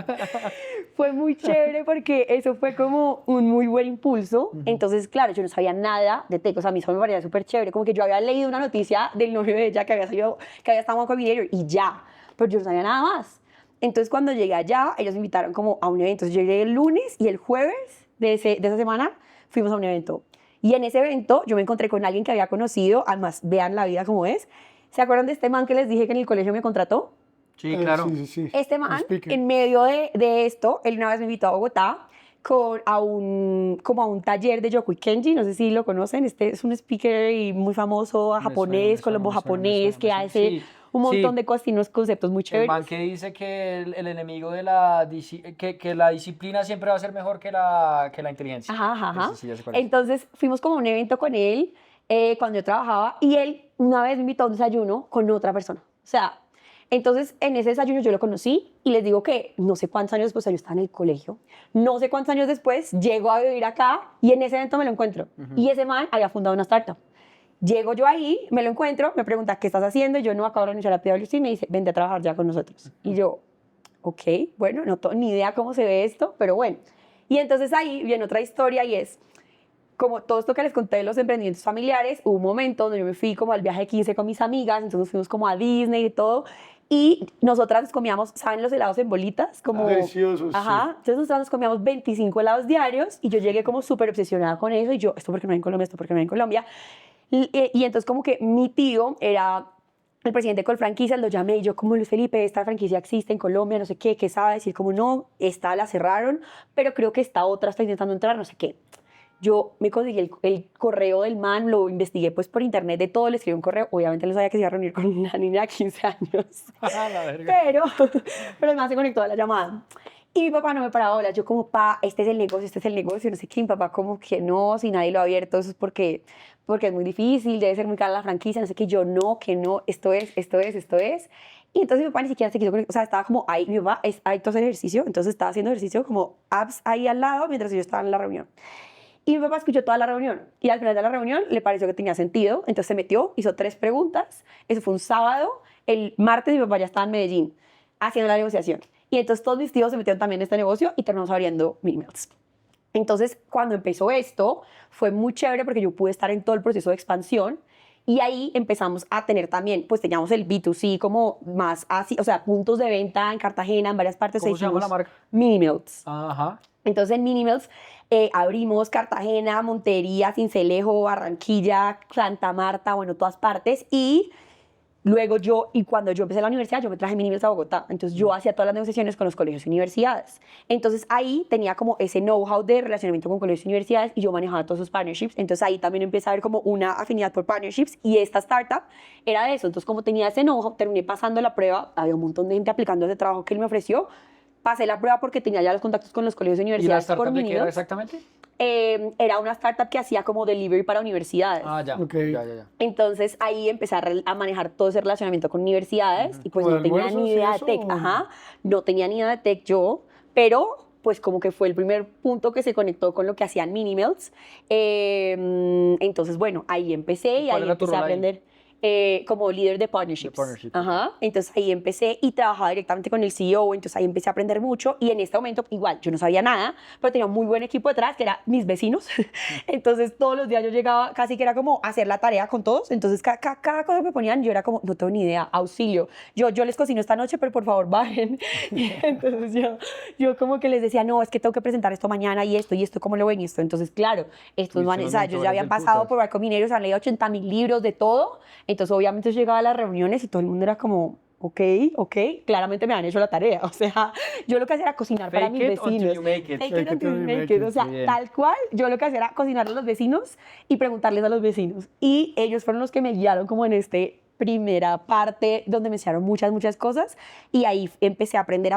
Fue muy chévere porque eso fue como un muy buen impulso. Entonces, claro, yo no sabía nada de tech, o sea, a mí eso me parecía súper chévere, como que yo había leído una noticia del novio de ella que había salido, que había estado en Combinator y ya, pero yo no sabía nada más. Entonces, cuando llegué allá, ellos me invitaron como a un evento. Entonces, yo llegué el lunes y el jueves de esa semana fuimos a un evento. Y en ese evento yo me encontré con alguien que había conocido, además, vean la vida como es. ¿Se acuerdan de este man que les dije que en el colegio me contrató? Sí, claro. Sí, sí, sí. Este El man, speaker. en medio de esto, él una vez me invitó a Bogotá como a un taller de Yokoi Kenji, no sé si lo conocen. Este es un speaker y muy famoso, japonés, colombo-japonés, que hace Sí, un montón sí. de cosas y unos conceptos muy El chéveres. man que dice que el enemigo de que la disciplina siempre va a ser mejor que la inteligencia. Ajá, ajá, ajá. Ese sí, ya sé cuál es. Entonces fuimos como a un evento con él cuando yo trabajaba y él una vez me invitó a un desayuno con otra persona. O sea, entonces en ese desayuno yo lo conocí y les digo que no sé cuántos años después, o sea, yo estaba en el colegio, no sé cuántos años después llego a vivir acá y en ese evento me lo encuentro. Y ese man había fundado una startup. Llego yo ahí, me lo encuentro, me pregunta, ¿qué estás haciendo? Y yo, no, acabo de renunciar a PwC, y me dice, vente a trabajar ya con nosotros. Y yo, ok, bueno, no tengo ni idea cómo se ve esto, pero bueno. Y entonces ahí viene otra historia y es, como todo esto que les conté de los emprendimientos familiares, hubo un momento donde yo me fui como al viaje de 15 con mis amigas, entonces nos fuimos como a Disney y todo, y nosotras comíamos, ¿saben los helados en bolitas? Como, Deliciosos, ajá, sí. entonces nosotras nos comíamos 25 helados diarios y yo llegué como súper obsesionada con eso y yo, esto porque no hay en Colombia, esto porque no hay en Colombia. Y entonces como que mi tío era el presidente de Colfranquicias, lo llamé y yo como, Luis Felipe, esta franquicia existe en Colombia, no sé qué sabe decir, como no, esta la cerraron, pero creo que esta otra está intentando entrar, no sé qué. Yo me conseguí el correo del man, lo investigué pues por internet de todo, le escribí un correo, obviamente no sabía que se iba a reunir con una niña de 15 años, La verga. pero el man se conectó a la llamada. Y mi papá no me paraba bolas, yo como, pa, este es el negocio, no sé qué, mi papá como que no, si nadie lo ha abierto, eso es porque es muy difícil, debe ser muy cara la franquicia, no sé qué, yo no, que no, esto es. Y entonces mi papá ni siquiera se quiso conectar, o sea, estaba como ahí, mi papá es adicto a hacer ejercicio, entonces estaba haciendo ejercicio como apps ahí al lado mientras yo estaba en la reunión. Y mi papá escuchó toda la reunión y al final de la reunión le pareció que tenía sentido, entonces se metió, hizo 3 preguntas, eso fue un sábado, el martes mi papá ya estaba en Medellín haciendo la negociación. Y entonces todos mis tíos se metieron también en este negocio y terminamos abriendo Milmelts. Entonces, cuando empezó esto, fue muy chévere porque yo pude estar en todo el proceso de expansión Y ahí empezamos a tener también, pues teníamos el B2C como más así, o sea, puntos de venta en Cartagena, en varias partes. ¿Cómo se llama la hicimos marca? Minimills. Ajá. Entonces en Minimills abrimos Cartagena, Montería, Sincelejo, Barranquilla, Santa Marta, bueno, todas partes. Y luego cuando yo empecé la universidad, yo me traje Minimills a Bogotá. Entonces yo hacía todas las negociaciones con los colegios y universidades. Entonces ahí tenía como ese know-how de relacionamiento con colegios y universidades y yo manejaba todos esos partnerships. Entonces ahí también empecé a ver como una afinidad por partnerships y esta startup era de eso. Entonces como tenía ese know-how, terminé pasando la prueba. Había un montón de gente aplicando ese trabajo que él me ofreció. Pasé la prueba porque tenía ya los contactos con los colegios y ¿Y la universidades por startup de qué era Minimills. exactamente? Era una startup que hacía como delivery para universidades. Ah, ya. Ok. Ya. Entonces ahí empecé a manejar todo ese relacionamiento con universidades y pues ¿Como no de tenía almuerzos ni y idea de eso, tech, o? ajá, no tenía ni idea de tech yo, pero pues como que fue el primer punto que se conectó con lo que hacían Minimills. Entonces bueno, ahí empecé y ¿Cuál ahí era tu empecé a rol ahí? aprender como líder de partnerships. partnerships, Ajá. Entonces ahí empecé y trabajaba directamente con el CEO, entonces ahí empecé a aprender mucho y en este momento igual yo no sabía nada, pero tenía un muy buen equipo detrás que eran mis vecinos. Entonces todos los días yo llegaba, casi que era como hacer la tarea con todos, entonces cada cosa que me ponían yo era como, no tengo ni idea, auxilio. Yo les cocino esta noche, pero por favor bajen. Y entonces yo como que les decía, no, es que tengo que presentar esto mañana y esto, ¿cómo lo ven? Y esto. Entonces, claro, estos Tuviste manes, unos o sea, ellos mentores ya habían del pasado putas. por Barco Mineros, han leído 80.000 libros de todo. Entonces, obviamente, yo llegaba a las reuniones y todo el mundo era como, ok, claramente me han hecho la tarea. O sea, yo lo que hacía era cocinar para Fake mis it until vecinos. you make it. Fake it until you make it. O sea, Muy bien. tal cual, yo lo que hacía era cocinarle a los vecinos y preguntarles a los vecinos. Y ellos fueron los que me guiaron como en este primera parte donde me enseñaron muchas cosas y ahí empecé a aprender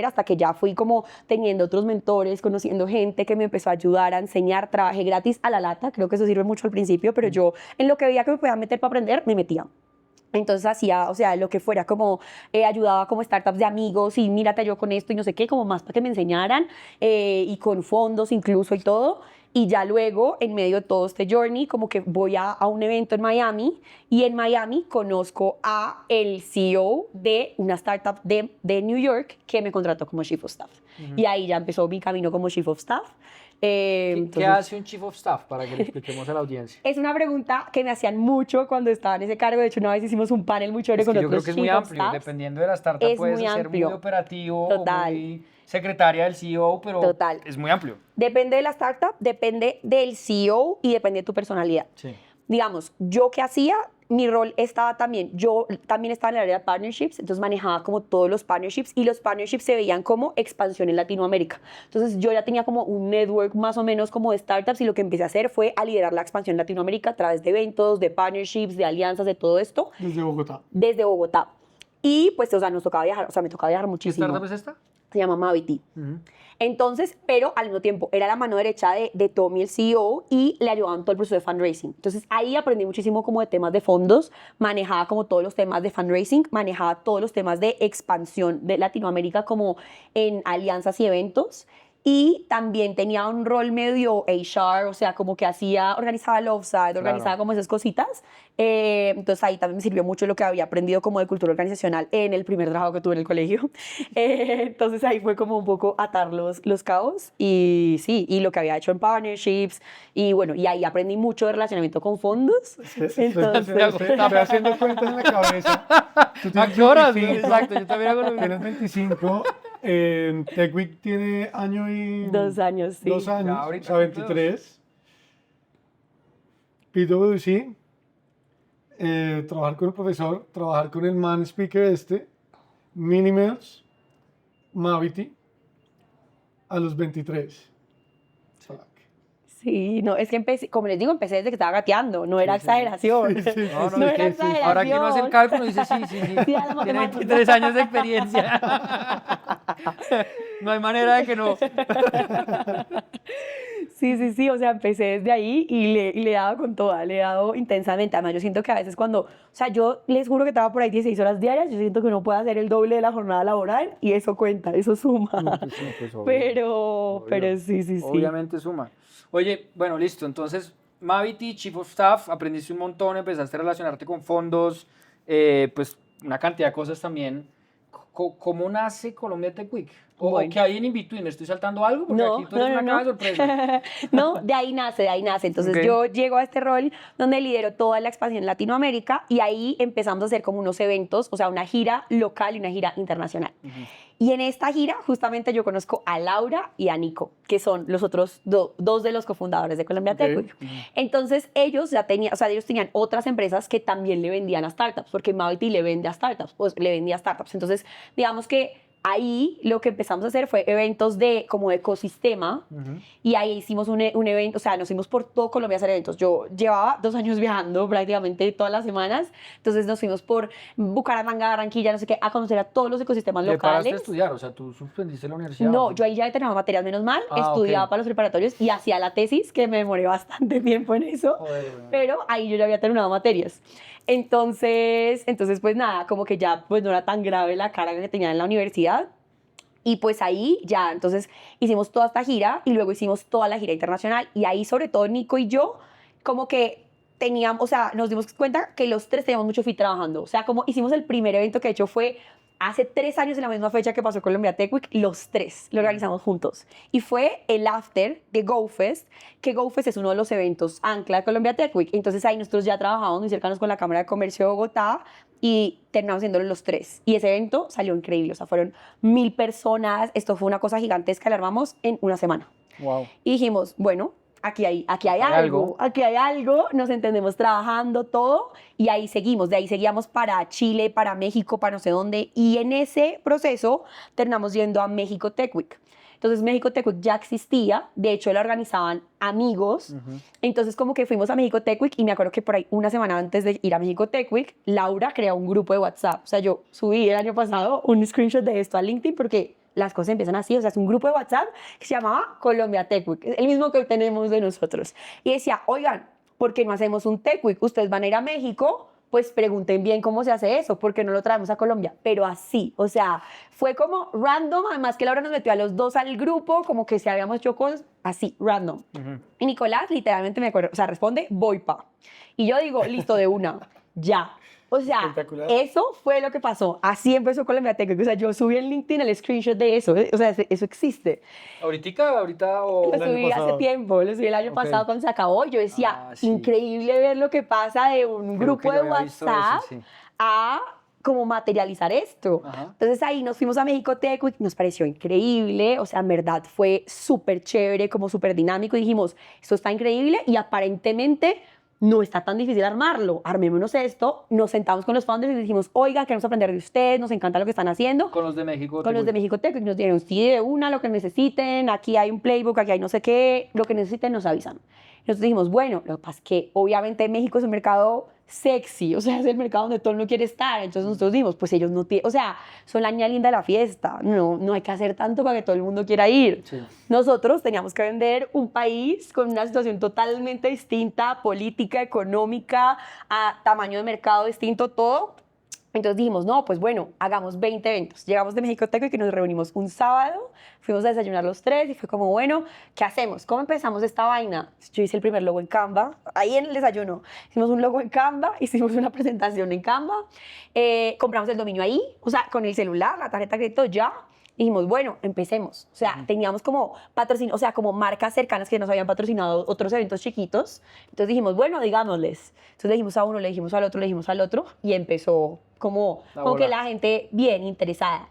hasta que ya fui como teniendo otros mentores, conociendo gente que me empezó a ayudar a enseñar, trabajé gratis a la lata, creo que eso sirve mucho al principio, pero yo en lo que veía que me podía meter para aprender, me metía. Entonces hacía, o sea, lo que fuera, como ayudaba como startups de amigos y mírate yo con esto y no sé qué, como más para que me enseñaran y con fondos incluso y todo. Y ya luego, en medio de todo este journey, como que voy a un evento en Miami y en Miami conozco a el CEO de una startup de New York que me contrató como Chief of Staff. Y ahí ya empezó mi camino como Chief of Staff. ¿Qué Entonces, hace un Chief of Staff? Para que le expliquemos a la audiencia. es una pregunta que me hacían mucho cuando estaba en ese cargo. De hecho, una vez hicimos un panel muy chévere Es que con yo creo otros que es muy Chief of amplio. Staffs. Dependiendo de la startup, Es puedes muy ser muy amplio. operativo Total. o muy secretaria del CEO, pero Total. es muy amplio. Depende de la startup, depende del CEO y depende de tu personalidad. Sí. Digamos, yo qué hacía, mi rol estaba también, yo también estaba en el área de partnerships, entonces manejaba como todos los partnerships y los partnerships se veían como expansión en Latinoamérica. Entonces yo ya tenía como un network más o menos como de startups y lo que empecé a hacer fue a liderar la expansión en Latinoamérica a través de eventos, de partnerships, de alianzas, de todo esto, Desde Bogotá. desde Bogotá. Y pues, o sea, nos tocaba viajar, o sea, me tocaba viajar ¿Qué muchísimo. startup es esta? Se llama Mavity. Entonces, pero al mismo tiempo era la mano derecha de Tommy, el CEO, y le ayudaban todo el proceso de fundraising. Entonces ahí aprendí muchísimo como de temas de fondos, manejaba como todos los temas de fundraising, manejaba todos los temas de expansión de Latinoamérica como en alianzas y eventos. Y también tenía un rol medio HR, o sea, como que organizaba el offsite, organizaba como esas cositas. Entonces ahí también me sirvió mucho lo que había aprendido como de cultura organizacional en el primer trabajo que tuve en el colegio. Entonces ahí fue como un poco atar los cabos y sí, y lo que había hecho en partnerships y bueno, y ahí aprendí mucho de relacionamiento con fondos. Entonces, Estoy haciendo cuentas en la cabeza. Tú ¿A tienes qué horas? 25, Exacto, yo también hago lo mismo. Tienes 25. Tech Week tiene año y... 2 años, sí. 2 años, Ya, ahorita o sea, 23. PwC, trabajar con el profesor, trabajar con el man speaker Minimills, Mavity, a los 23. Fuck. Sí, no, es que empecé, como les digo, empecé desde que estaba gateando, no era exageración. No, No es era que exageración. ahora que uno hace el cálculo dice sí. Sí, a lo Tiene matemático. 23 años de experiencia. No hay manera de que no. Sí, o sea, empecé desde ahí y le he dado con toda, le he dado intensamente. Además, yo siento que a veces cuando, o sea, yo les juro que estaba por ahí 16 horas diarias, yo siento que uno puede hacer el doble de la jornada laboral y eso cuenta, eso suma. Pues, obvio. Pero sí. Obviamente suma. Oye, bueno, listo. Entonces, Mavity, Chief of Staff, aprendiste un montón, empezaste a relacionarte con fondos, pues una cantidad de cosas también. ¿cómo nace Colombia Tech Week? ¿O Bueno. qué hay en in-between? ¿Estoy saltando algo? Porque aquí tú eres una caja de sorpresa. No, de ahí nace, de ahí nace. Entonces Ok. yo llego a este rol donde lidero toda la expansión en Latinoamérica y ahí empezamos a hacer como unos eventos, o sea, una gira local y una gira internacional. Y en esta gira justamente yo conozco a Laura y a Nico, que son los otros dos de los cofundadores de Colombia Tech Week. Entonces ellos ya tenían, o sea, ellos tenían otras empresas que también le vendían a startups, porque Mavity le vende a startups, pues le vendía a startups. Entonces, digamos que ahí lo que empezamos a hacer fue eventos de como de ecosistema y ahí hicimos un evento, o sea, nos fuimos por todo Colombia a hacer eventos. Yo llevaba 2 años viajando prácticamente todas las semanas, entonces nos fuimos por Bucaramanga, Barranquilla, no sé qué, a conocer a todos los ecosistemas ¿Le paraste a locales. estudiar? O sea, tú suspendiste la universidad. No, yo ahí ya terminaba materias, menos mal, estudiaba ok. para los preparatorios y hacía la tesis, que me demoré bastante tiempo en eso, Joder, güey. pero ahí yo ya había terminado materias. Entonces pues nada, como que ya pues no era tan grave la carga que tenía en la universidad. Y pues ahí ya, entonces hicimos toda esta gira y luego hicimos toda la gira internacional y ahí sobre todo Nico y yo como que teníamos, o sea, nos dimos cuenta que los tres teníamos mucho fit trabajando. O sea, como hicimos el primer evento que de hecho fue hace 3 años en la misma fecha que pasó Colombia Tech Week, los tres lo organizamos juntos. Y fue el after de GoFest, que GoFest es uno de los eventos ancla de Colombia Tech Week. Entonces ahí nosotros ya trabajamos muy cercanos con la Cámara de Comercio de Bogotá y terminamos haciéndolo los tres. Y ese evento salió increíble, o sea, fueron 1000 personas, esto fue una cosa gigantesca, la armamos en una semana. Wow. Y dijimos, bueno, aquí hay algo, nos entendemos trabajando todo y ahí seguimos, de ahí seguíamos para Chile, para México, para no sé dónde y en ese proceso terminamos yendo a México Tech Week. Entonces México Tech Week ya existía, de hecho la organizaban amigos, entonces como que fuimos a México Tech Week y me acuerdo que por ahí una semana antes de ir a México Tech Week, Laura creó un grupo de WhatsApp, o sea yo subí el año pasado un screenshot de esto a LinkedIn porque las cosas empiezan así, o sea, es un grupo de WhatsApp que se llamaba Colombia Tech Week, el mismo que tenemos de nosotros. Y decía, oigan, ¿por qué no hacemos un Tech Week? Ustedes van a ir a México, pues pregunten bien cómo se hace eso, ¿por qué no lo traemos a Colombia? Pero así, o sea, fue como random, además que Laura nos metió a los dos al grupo, como que si habíamos hecho cosas así, random. Y Nicolás literalmente me acuerdo, o sea, responde, voy pa. Y yo digo, listo, de una, ya. O sea, Espectacular. eso fue lo que pasó. Así empezó Colombia Tech Week. O sea, yo subí en LinkedIn el screenshot de eso. O sea, eso existe. ¿Ahorita o...? Lo El año subí hace pasado. tiempo, lo subí el año Ok. pasado cuando se acabó. Yo decía, Sí. increíble ver lo que pasa de un Creo grupo que yo de había visto eso, WhatsApp sí. a como materializar esto. Ajá. Entonces ahí nos fuimos a México Tech Week, nos pareció increíble, o sea, en verdad fue súper chévere, como súper dinámico, y dijimos, esto está increíble y aparentemente no está tan difícil armarlo, armémonos esto, nos sentamos con los founders y dijimos, oiga, queremos aprender de ustedes, nos encanta lo que están haciendo. Con los de México. Con los de México Tech Week nos dieron, sí, de una, lo que necesiten, aquí hay un playbook, aquí hay no sé qué, lo que necesiten nos avisan. Nosotros dijimos, bueno, lo que pasa es que obviamente México es un mercado sexy, o sea, es el mercado donde todo el mundo quiere estar, entonces nosotros dijimos, pues ellos no tienen, o sea, son la niña linda de la fiesta, no hay que hacer tanto para que todo el mundo quiera ir. Sí. Nosotros teníamos que vender un país con una situación totalmente distinta, política, económica, a tamaño de mercado distinto, todo. Entonces dijimos, no, pues bueno, hagamos 20 eventos. Llegamos de México Tech Week y nos reunimos un sábado, fuimos a desayunar los tres y fue como, bueno, ¿qué hacemos? ¿Cómo empezamos esta vaina? Yo hice el primer logo en Canva, ahí en el desayuno. Hicimos un logo en Canva, hicimos una presentación en Canva, compramos el dominio ahí, o sea, con el celular, la tarjeta de crédito ya. Dijimos, bueno, empecemos. O sea, teníamos como patrocinio, o sea, como marcas cercanas que nos habían patrocinado otros eventos chiquitos. Entonces dijimos, bueno, digámosles. Entonces le dijimos a uno, le dijimos al otro, le dijimos al otro y empezó como que la gente bien interesada.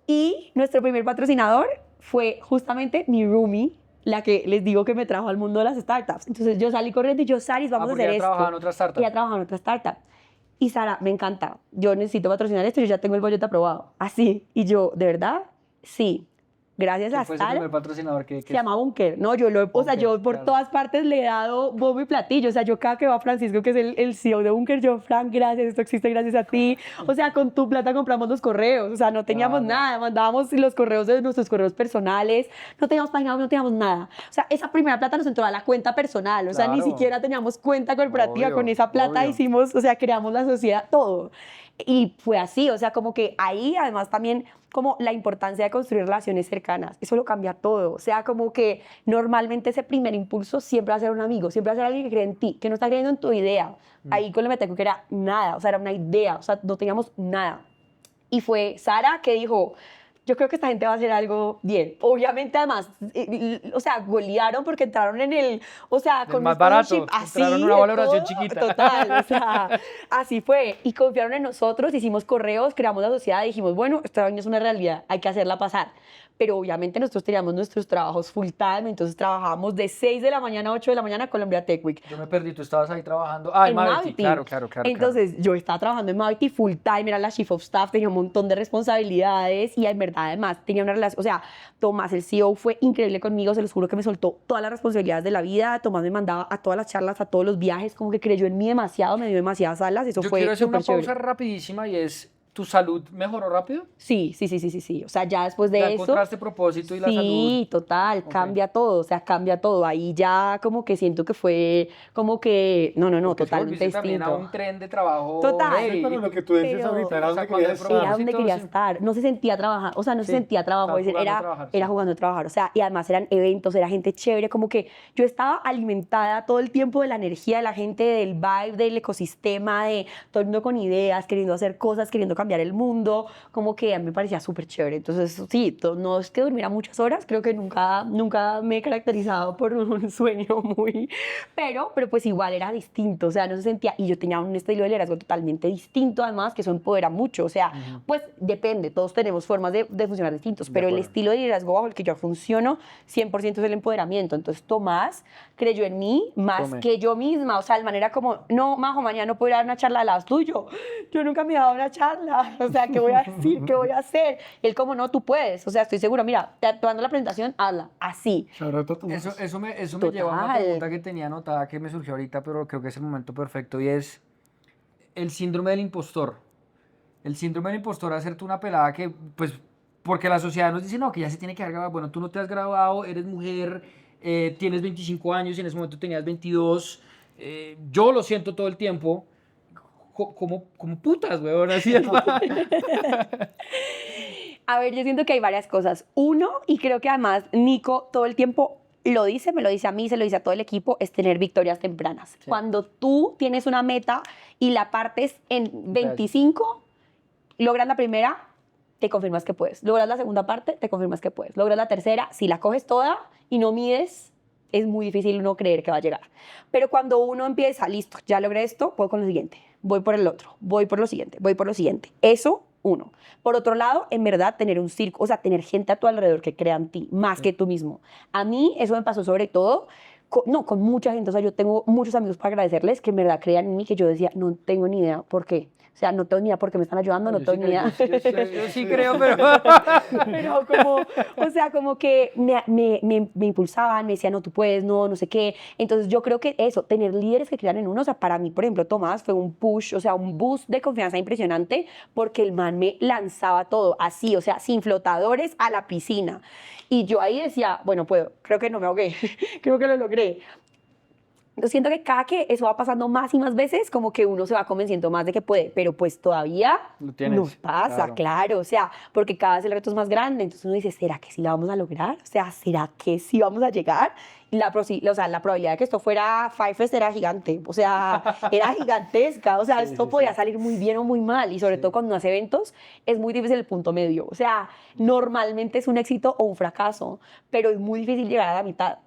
Y nuestro primer patrocinador fue justamente mi roomie, la que les digo que me trajo al mundo de las startups. Entonces yo salí corriendo y yo, Saris, vamos a hacer esto. trabajaba en otra startup. Ella trabajaba en otra startup. Y Sara, me encanta, yo necesito patrocinar esto, yo ya tengo el boleto aprobado. Así. Y yo, ¿de verdad? Sí. Gracias a ¿Quién fue ese Sara. primer patrocinador que Se llama Bunker. No, yo o sea, Bunker, yo por claro. todas partes le he dado bombo y platillo. O sea, yo cada que va Francisco, que es el CEO de Bunker, yo, Frank, gracias, esto existe gracias a ti. O sea, con tu plata compramos los correos. O sea, no teníamos Claro. nada. Mandábamos los correos de nuestros correos personales. No teníamos página, no teníamos nada. O sea, esa primera plata nos entró a la cuenta personal. O sea, ni Claro. siquiera teníamos cuenta corporativa. Obvio, con esa plata obvio. hicimos, o sea, creamos la sociedad, todo. Y fue así, o sea, como que ahí además también como la importancia de construir relaciones cercanas, eso lo cambia todo, o sea, como que normalmente ese primer impulso siempre va a ser un amigo, siempre va a ser alguien que cree en ti, que no está creyendo en tu idea. Ahí con el Meteco que era nada, o sea, era una idea, o sea, no teníamos nada. y fue Sara que dijo, yo creo que esta gente va a hacer algo bien. Obviamente, además, o sea, golearon porque entraron en el, o sea, El con más un barato, scholarship así, entraron en una de valoración todo, chiquita. total, o sea, así fue. Y confiaron en nosotros, hicimos correos, creamos la sociedad y dijimos, bueno, esta vaina es una realidad, hay que hacerla pasar. Pero obviamente nosotros teníamos nuestros trabajos full time, entonces trabajábamos de 6 de la mañana a 8 de la mañana Colombia Tech Week. Yo me perdí, tú estabas ahí trabajando. Ah, en Mavity, claro. Entonces, yo estaba trabajando en Mavity full time, era la chief of staff, tenía un montón de responsabilidades y en verdad, además, tenía una relación. O sea, Tomás, el CEO, fue increíble conmigo, se los juro que me soltó todas las responsabilidades de la vida. Tomás me mandaba a todas las charlas, a todos los viajes, como que creyó en mí demasiado, me dio demasiadas alas. Eso Yo fue quiero hacer una súper pausa chévere. rapidísima y es, ¿tu salud mejoró rápido? Sí. O sea, ya después de ¿Ya eso. encontraste propósito y la salud? Sí, total, Ok. cambia todo, o sea, cambia todo. Ahí ya como que siento que fue como que, no, Porque es que totalmente volviste también a distinto. un tren de trabajo. Total. heavy. Sí, pero lo que tú dices Pero- ahorita era O sea, donde cuando querías el estar. Era donde propósito, quería sí. estar, no se sentía trabajar, o sea, no se Sí, sentía trabajo, estabas jugando a era, trabajar, era sí. jugando a trabajar, o sea, y además eran eventos, era gente chévere, como que yo estaba alimentada todo el tiempo de la energía de la gente, del vibe, del ecosistema, de todo el mundo con ideas, queriendo hacer cosas, queriendo cambiar el mundo, como que a mí me parecía súper chévere, entonces sí, no es que durmiera muchas horas, creo que nunca me he caracterizado por un sueño muy, pero pues igual era distinto, o sea, no se sentía, y yo tenía un estilo de liderazgo totalmente distinto, además, que eso empodera mucho, o sea, pues depende, todos tenemos formas de funcionar distintos, De pero el acuerdo. estilo de liderazgo bajo el que yo funciono 100% es el empoderamiento. Entonces Tomás creyó en mí más Tomé. que yo misma, o sea, de manera como, no, Majo, mañana no puedo ir a dar una charla al lado tuyo, yo nunca me he dado una charla, o sea, ¿qué voy a decir? ¿Qué voy a hacer? Y él como, no, tú puedes, o sea, estoy seguro, mira, te dando la presentación, hazla, así. Shout out a Tomás. Eso me lleva a una Total. pregunta que tenía anotada que me surgió ahorita, pero creo que es el momento perfecto y es el síndrome del impostor. El síndrome del impostor, hacerte una pelada que, pues, porque la sociedad nos dice, no, que ya se tiene que haber graduado. Bueno, tú no te has graduado, eres mujer, tienes 25 años y en ese momento tenías 22. Yo lo siento todo el tiempo. Como putas, weón, así es. A ver, yo siento que hay varias cosas. Uno, y creo que además Nico todo el tiempo lo dice, me lo dice a mí, se lo dice a todo el equipo, es tener victorias tempranas. Sí. Cuando tú tienes una meta y la partes en 25, logras la primera, te confirmas que puedes. Logras la segunda parte, te confirmas que puedes. Logras la tercera, si la coges toda y no mides, es muy difícil uno creer que va a llegar. Pero cuando uno empieza, listo, ya logré esto, voy con lo siguiente, voy por el otro, voy por lo siguiente, voy por lo siguiente. Eso, uno. Por otro lado, en verdad, tener un circo, o sea, tener gente a tu alrededor que crea en ti, más que tú mismo. A mí eso me pasó sobre todo con mucha gente, o sea, yo tengo muchos amigos para agradecerles que en verdad crean en mí, que yo decía, no tengo ni idea por qué. O sea, no tengo ni idea por qué me están ayudando, no Yo tengo ni idea. yo sí creo, pero... Pero como, o sea, como que me impulsaban, me decían, no, tú puedes, no sé qué. Entonces yo creo que eso, tener líderes que crean en uno, o sea, para mí, por ejemplo, Tomás fue un push, o sea, un boost de confianza impresionante porque el man me lanzaba todo así, o sea, sin flotadores a la piscina. Y yo ahí decía, bueno, puedo, creo que no me ahogué, creo que lo logré. Yo siento que cada que eso va pasando más y más veces, como que uno se va convenciendo más de que puede, pero pues todavía Lo tienes, nos pasa, claro, o sea, porque cada vez el reto es más grande, entonces uno dice, ¿será que sí la vamos a lograr? O sea, ¿será que sí vamos a llegar? Y la probabilidad de que esto fuera Five Fest era gigante, o sea, era gigantesca, o sea, Sí, esto sí, podía sí. salir muy bien o muy mal, y sobre todo cuando uno hace eventos, es muy difícil el punto medio, o sea, normalmente es un éxito o un fracaso, pero es muy difícil llegar a la mitad.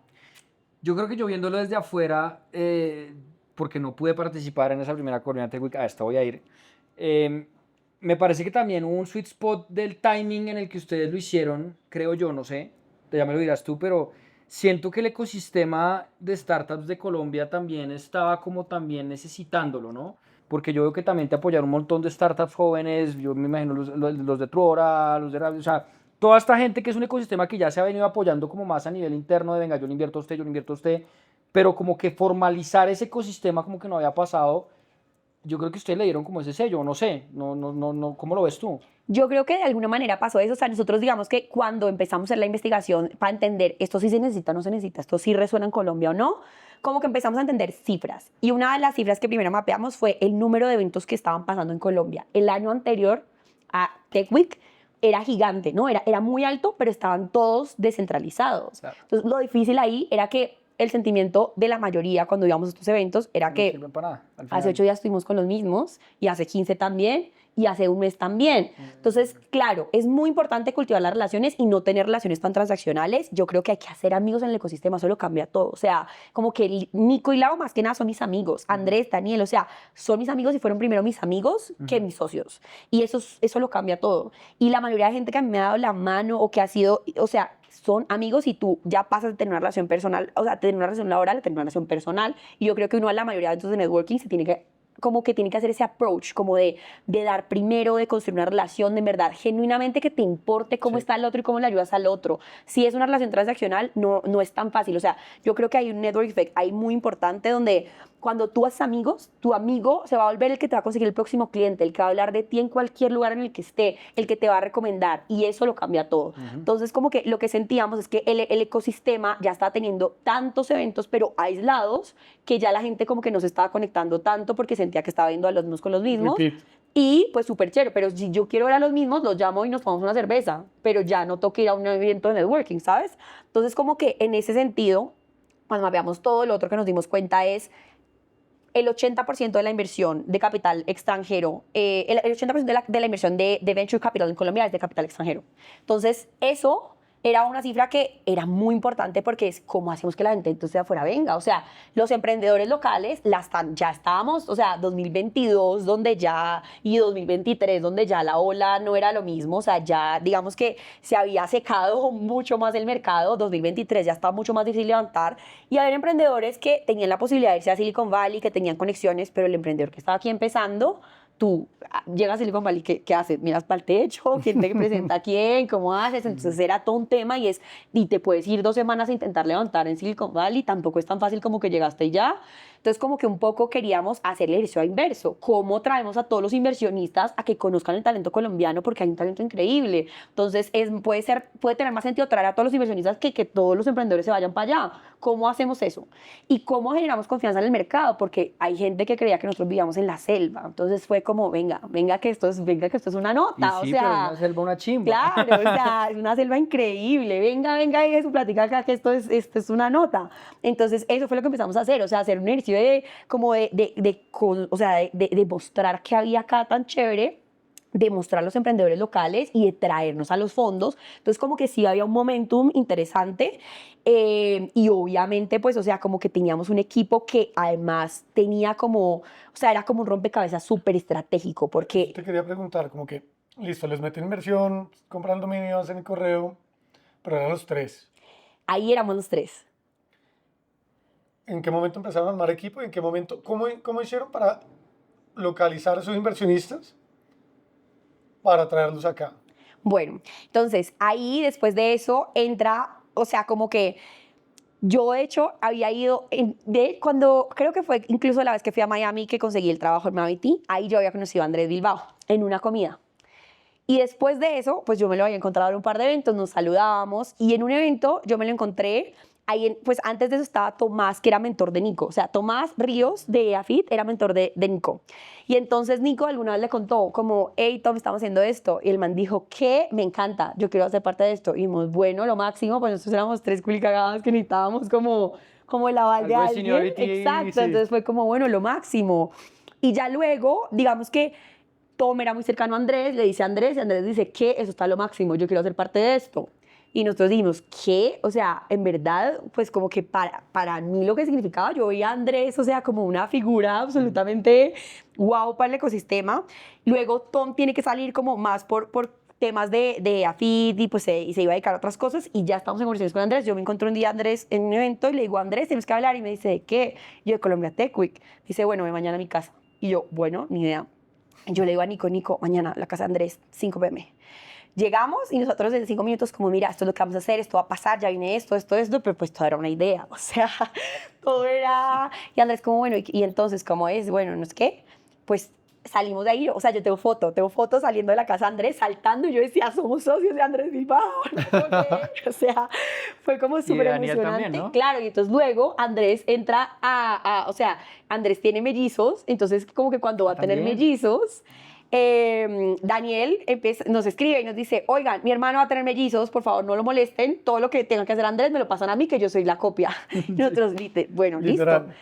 Yo creo que yo viéndolo desde afuera, porque no pude participar en esa primera Colombia Tech Week, a esta voy a ir, me parece que también hubo un sweet spot del timing en el que ustedes lo hicieron, creo yo, no sé, ya me lo dirás tú, pero siento que el ecosistema de startups de Colombia también estaba como también necesitándolo, ¿no? Porque yo veo que también te apoyaron un montón de startups jóvenes, yo me imagino los de Truora, los de Rappi, o sea, toda esta gente que es un ecosistema que ya se ha venido apoyando como más a nivel interno de venga, yo le invierto a usted, yo le invierto a usted, pero como que formalizar ese ecosistema como que no había pasado, yo creo que ustedes le dieron como ese sello, no sé, no, ¿cómo lo ves tú? Yo creo que de alguna manera pasó eso, o sea, nosotros digamos que cuando empezamos a hacer la investigación para entender esto sí se necesita o no se necesita, esto sí resuena en Colombia o no, como que empezamos a entender cifras. Y una de las cifras que primero mapeamos fue el número de eventos que estaban pasando en Colombia. El año anterior a Tech Week era gigante, ¿no? Era muy alto, pero estaban todos descentralizados. Claro. Entonces, lo difícil ahí era que el sentimiento de la mayoría cuando íbamos a estos eventos era No que sirven para nada, al hace final. 8 días estuvimos con los mismos y hace 15 también y hace un mes también. Entonces, claro, es muy importante cultivar las relaciones y no tener relaciones tan transaccionales. Yo creo que hay que hacer amigos en el ecosistema, eso lo cambia todo. O sea, como que Nico y Lau más que nada son mis amigos, Andrés, Daniel, o sea, son mis amigos y fueron primero mis amigos que mis socios. Y eso lo cambia todo. Y la mayoría de gente que a mí me ha dado la mano o que ha sido, o sea, son amigos y tú ya pasas de tener una relación personal, o sea, tener una relación laboral a tener una relación personal. Y yo creo que uno a la mayoría de eventos de networking se tiene que como que tiene que hacer ese approach, como de dar primero, de construir una relación de verdad, genuinamente que te importe cómo está el otro y cómo le ayudas al otro. Si es una relación transaccional, no es tan fácil. O sea, yo creo que hay un network effect ahí muy importante donde cuando tú haces amigos, tu amigo se va a volver el que te va a conseguir el próximo cliente, el que va a hablar de ti en cualquier lugar en el que esté, el que te va a recomendar, y eso lo cambia todo. Entonces, como que lo que sentíamos es que el ecosistema ya estaba teniendo tantos eventos, pero aislados, que ya la gente como que no se estaba conectando tanto porque sentía que estaba viendo a los mismos con los mismos. Repeat. Y pues súper chévere, pero si yo quiero ver a los mismos, los llamo y nos tomamos una cerveza, pero ya no toca ir a un evento de networking, ¿sabes? Entonces, como que en ese sentido, cuando mapeamos todo, lo otro que nos dimos cuenta es el 80% de la inversión de capital extranjero, el 80% de la inversión de venture capital en Colombia es de capital extranjero. Entonces, eso era una cifra que era muy importante porque es cómo hacemos que la gente entonces de afuera venga. O sea, los emprendedores locales ya estábamos, o sea, 2022 y 2023 donde ya la ola no era lo mismo. O sea, ya digamos que se había secado mucho más el mercado. 2023 ya estaba mucho más difícil levantar. Y había emprendedores que tenían la posibilidad de irse a Silicon Valley, que tenían conexiones, pero el emprendedor que estaba aquí empezando, tú llegas a Silicon Valley, ¿qué haces? ¿Miras para el techo? ¿Quién te presenta a quién? ¿Cómo haces? Entonces era todo un tema y te puedes ir 2 semanas a intentar levantar en Silicon Valley, tampoco es tan fácil como que llegaste y ya. Entonces como que un poco queríamos hacer el ejercicio inverso. ¿Cómo traemos a todos los inversionistas a que conozcan el talento colombiano? Porque hay un talento increíble. Entonces puede tener más sentido traer a todos los inversionistas que todos los emprendedores se vayan para allá. ¿Cómo hacemos eso? ¿Y cómo generamos confianza en el mercado? Porque hay gente que creía que nosotros vivíamos en la selva. Entonces fue como, venga que esto es una nota. Y sí, o sea, pero una selva, una chimba. claro, o sea, es una selva increíble. Venga, deje su plática acá, que esto es una nota. Entonces, eso fue lo que empezamos a hacer. O sea, hacer un ejercicio de mostrar que había acá tan chévere, de mostrar a los emprendedores locales y de traernos a los fondos. Entonces, como que sí había un momentum interesante y obviamente, pues, o sea, como que teníamos un equipo que además tenía como, o sea, era como un rompecabezas súper estratégico porque... Te quería preguntar, como que, listo, les meten inversión, compran dominio, hacen el correo, pero eran los 3. Ahí éramos los 3. ¿En qué momento empezaron a armar equipo y en qué momento, cómo hicieron para localizar a esos inversionistas para traerlos acá? Bueno, entonces ahí después de eso entra, o sea, como que yo de hecho había ido, creo que fue incluso la vez que fui a Miami que conseguí el trabajo en Mavity, ahí yo había conocido a Andrés Bilbao en una comida. Y después de eso, pues yo me lo había encontrado en un par de eventos, nos saludábamos y en un evento yo me lo encontré. Ahí, pues antes de eso estaba Tomás, que era mentor de Nico. O sea, Tomás Ríos de AFIT era mentor de Nico. Y entonces Nico alguna vez le contó como, hey, Tom, estamos haciendo esto. Y el man dijo, ¿qué? Me encanta, yo quiero hacer parte de esto. Y dijimos, bueno, lo máximo, pues nosotros éramos 3 culicagadas que necesitábamos como el aval de Algo de alguien. seniority, Exacto, sí. entonces fue como, bueno, lo máximo. Y ya luego, digamos que Tom era muy cercano a Andrés, le dice a Andrés, y Andrés dice, ¿qué? Eso está lo máximo, yo quiero hacer parte de esto. Y nosotros dijimos, ¿qué? O sea, en verdad, pues como que para mí lo que significaba, yo veía a Andrés, o sea, como una figura absolutamente guau para el ecosistema. Luego Tom tiene que salir como más por temas de AFIT y pues y se iba a dedicar a otras cosas y ya estamos en conversaciones con Andrés. Yo me encontré un día a Andrés en un evento y le digo, Andrés, tenemos que hablar. Y me dice, ¿de qué? Yo, de Colombia Tech Week. Dice, bueno, ve mañana a mi casa. Y yo, bueno, ni idea. Y yo le digo a Nico, mañana la casa de Andrés, 5 p.m. Llegamos y nosotros en 5 minutos como, mira, esto es lo que vamos a hacer, esto va a pasar, ya viene esto, pero pues todo era una idea, o sea, todo era... Y Andrés como, bueno, y entonces, ¿cómo es? Bueno, ¿no es qué? Pues salimos de ahí, o sea, yo tengo foto saliendo de la casa de Andrés, saltando, y yo decía, somos socios de Andrés Bilbao, o sea, fue como súper emocionante. También, ¿no? Claro, y entonces luego Andrés entra o sea, Andrés tiene mellizos, entonces como que cuando va a tener ¿También? mellizos... Daniel nos escribe y nos dice, oigan, mi hermano va a tener mellizos, por favor no lo molesten, todo lo que tenga que hacer Andrés me lo pasan a mí, que yo soy la copia. Y nosotros, bueno, Literal. listo.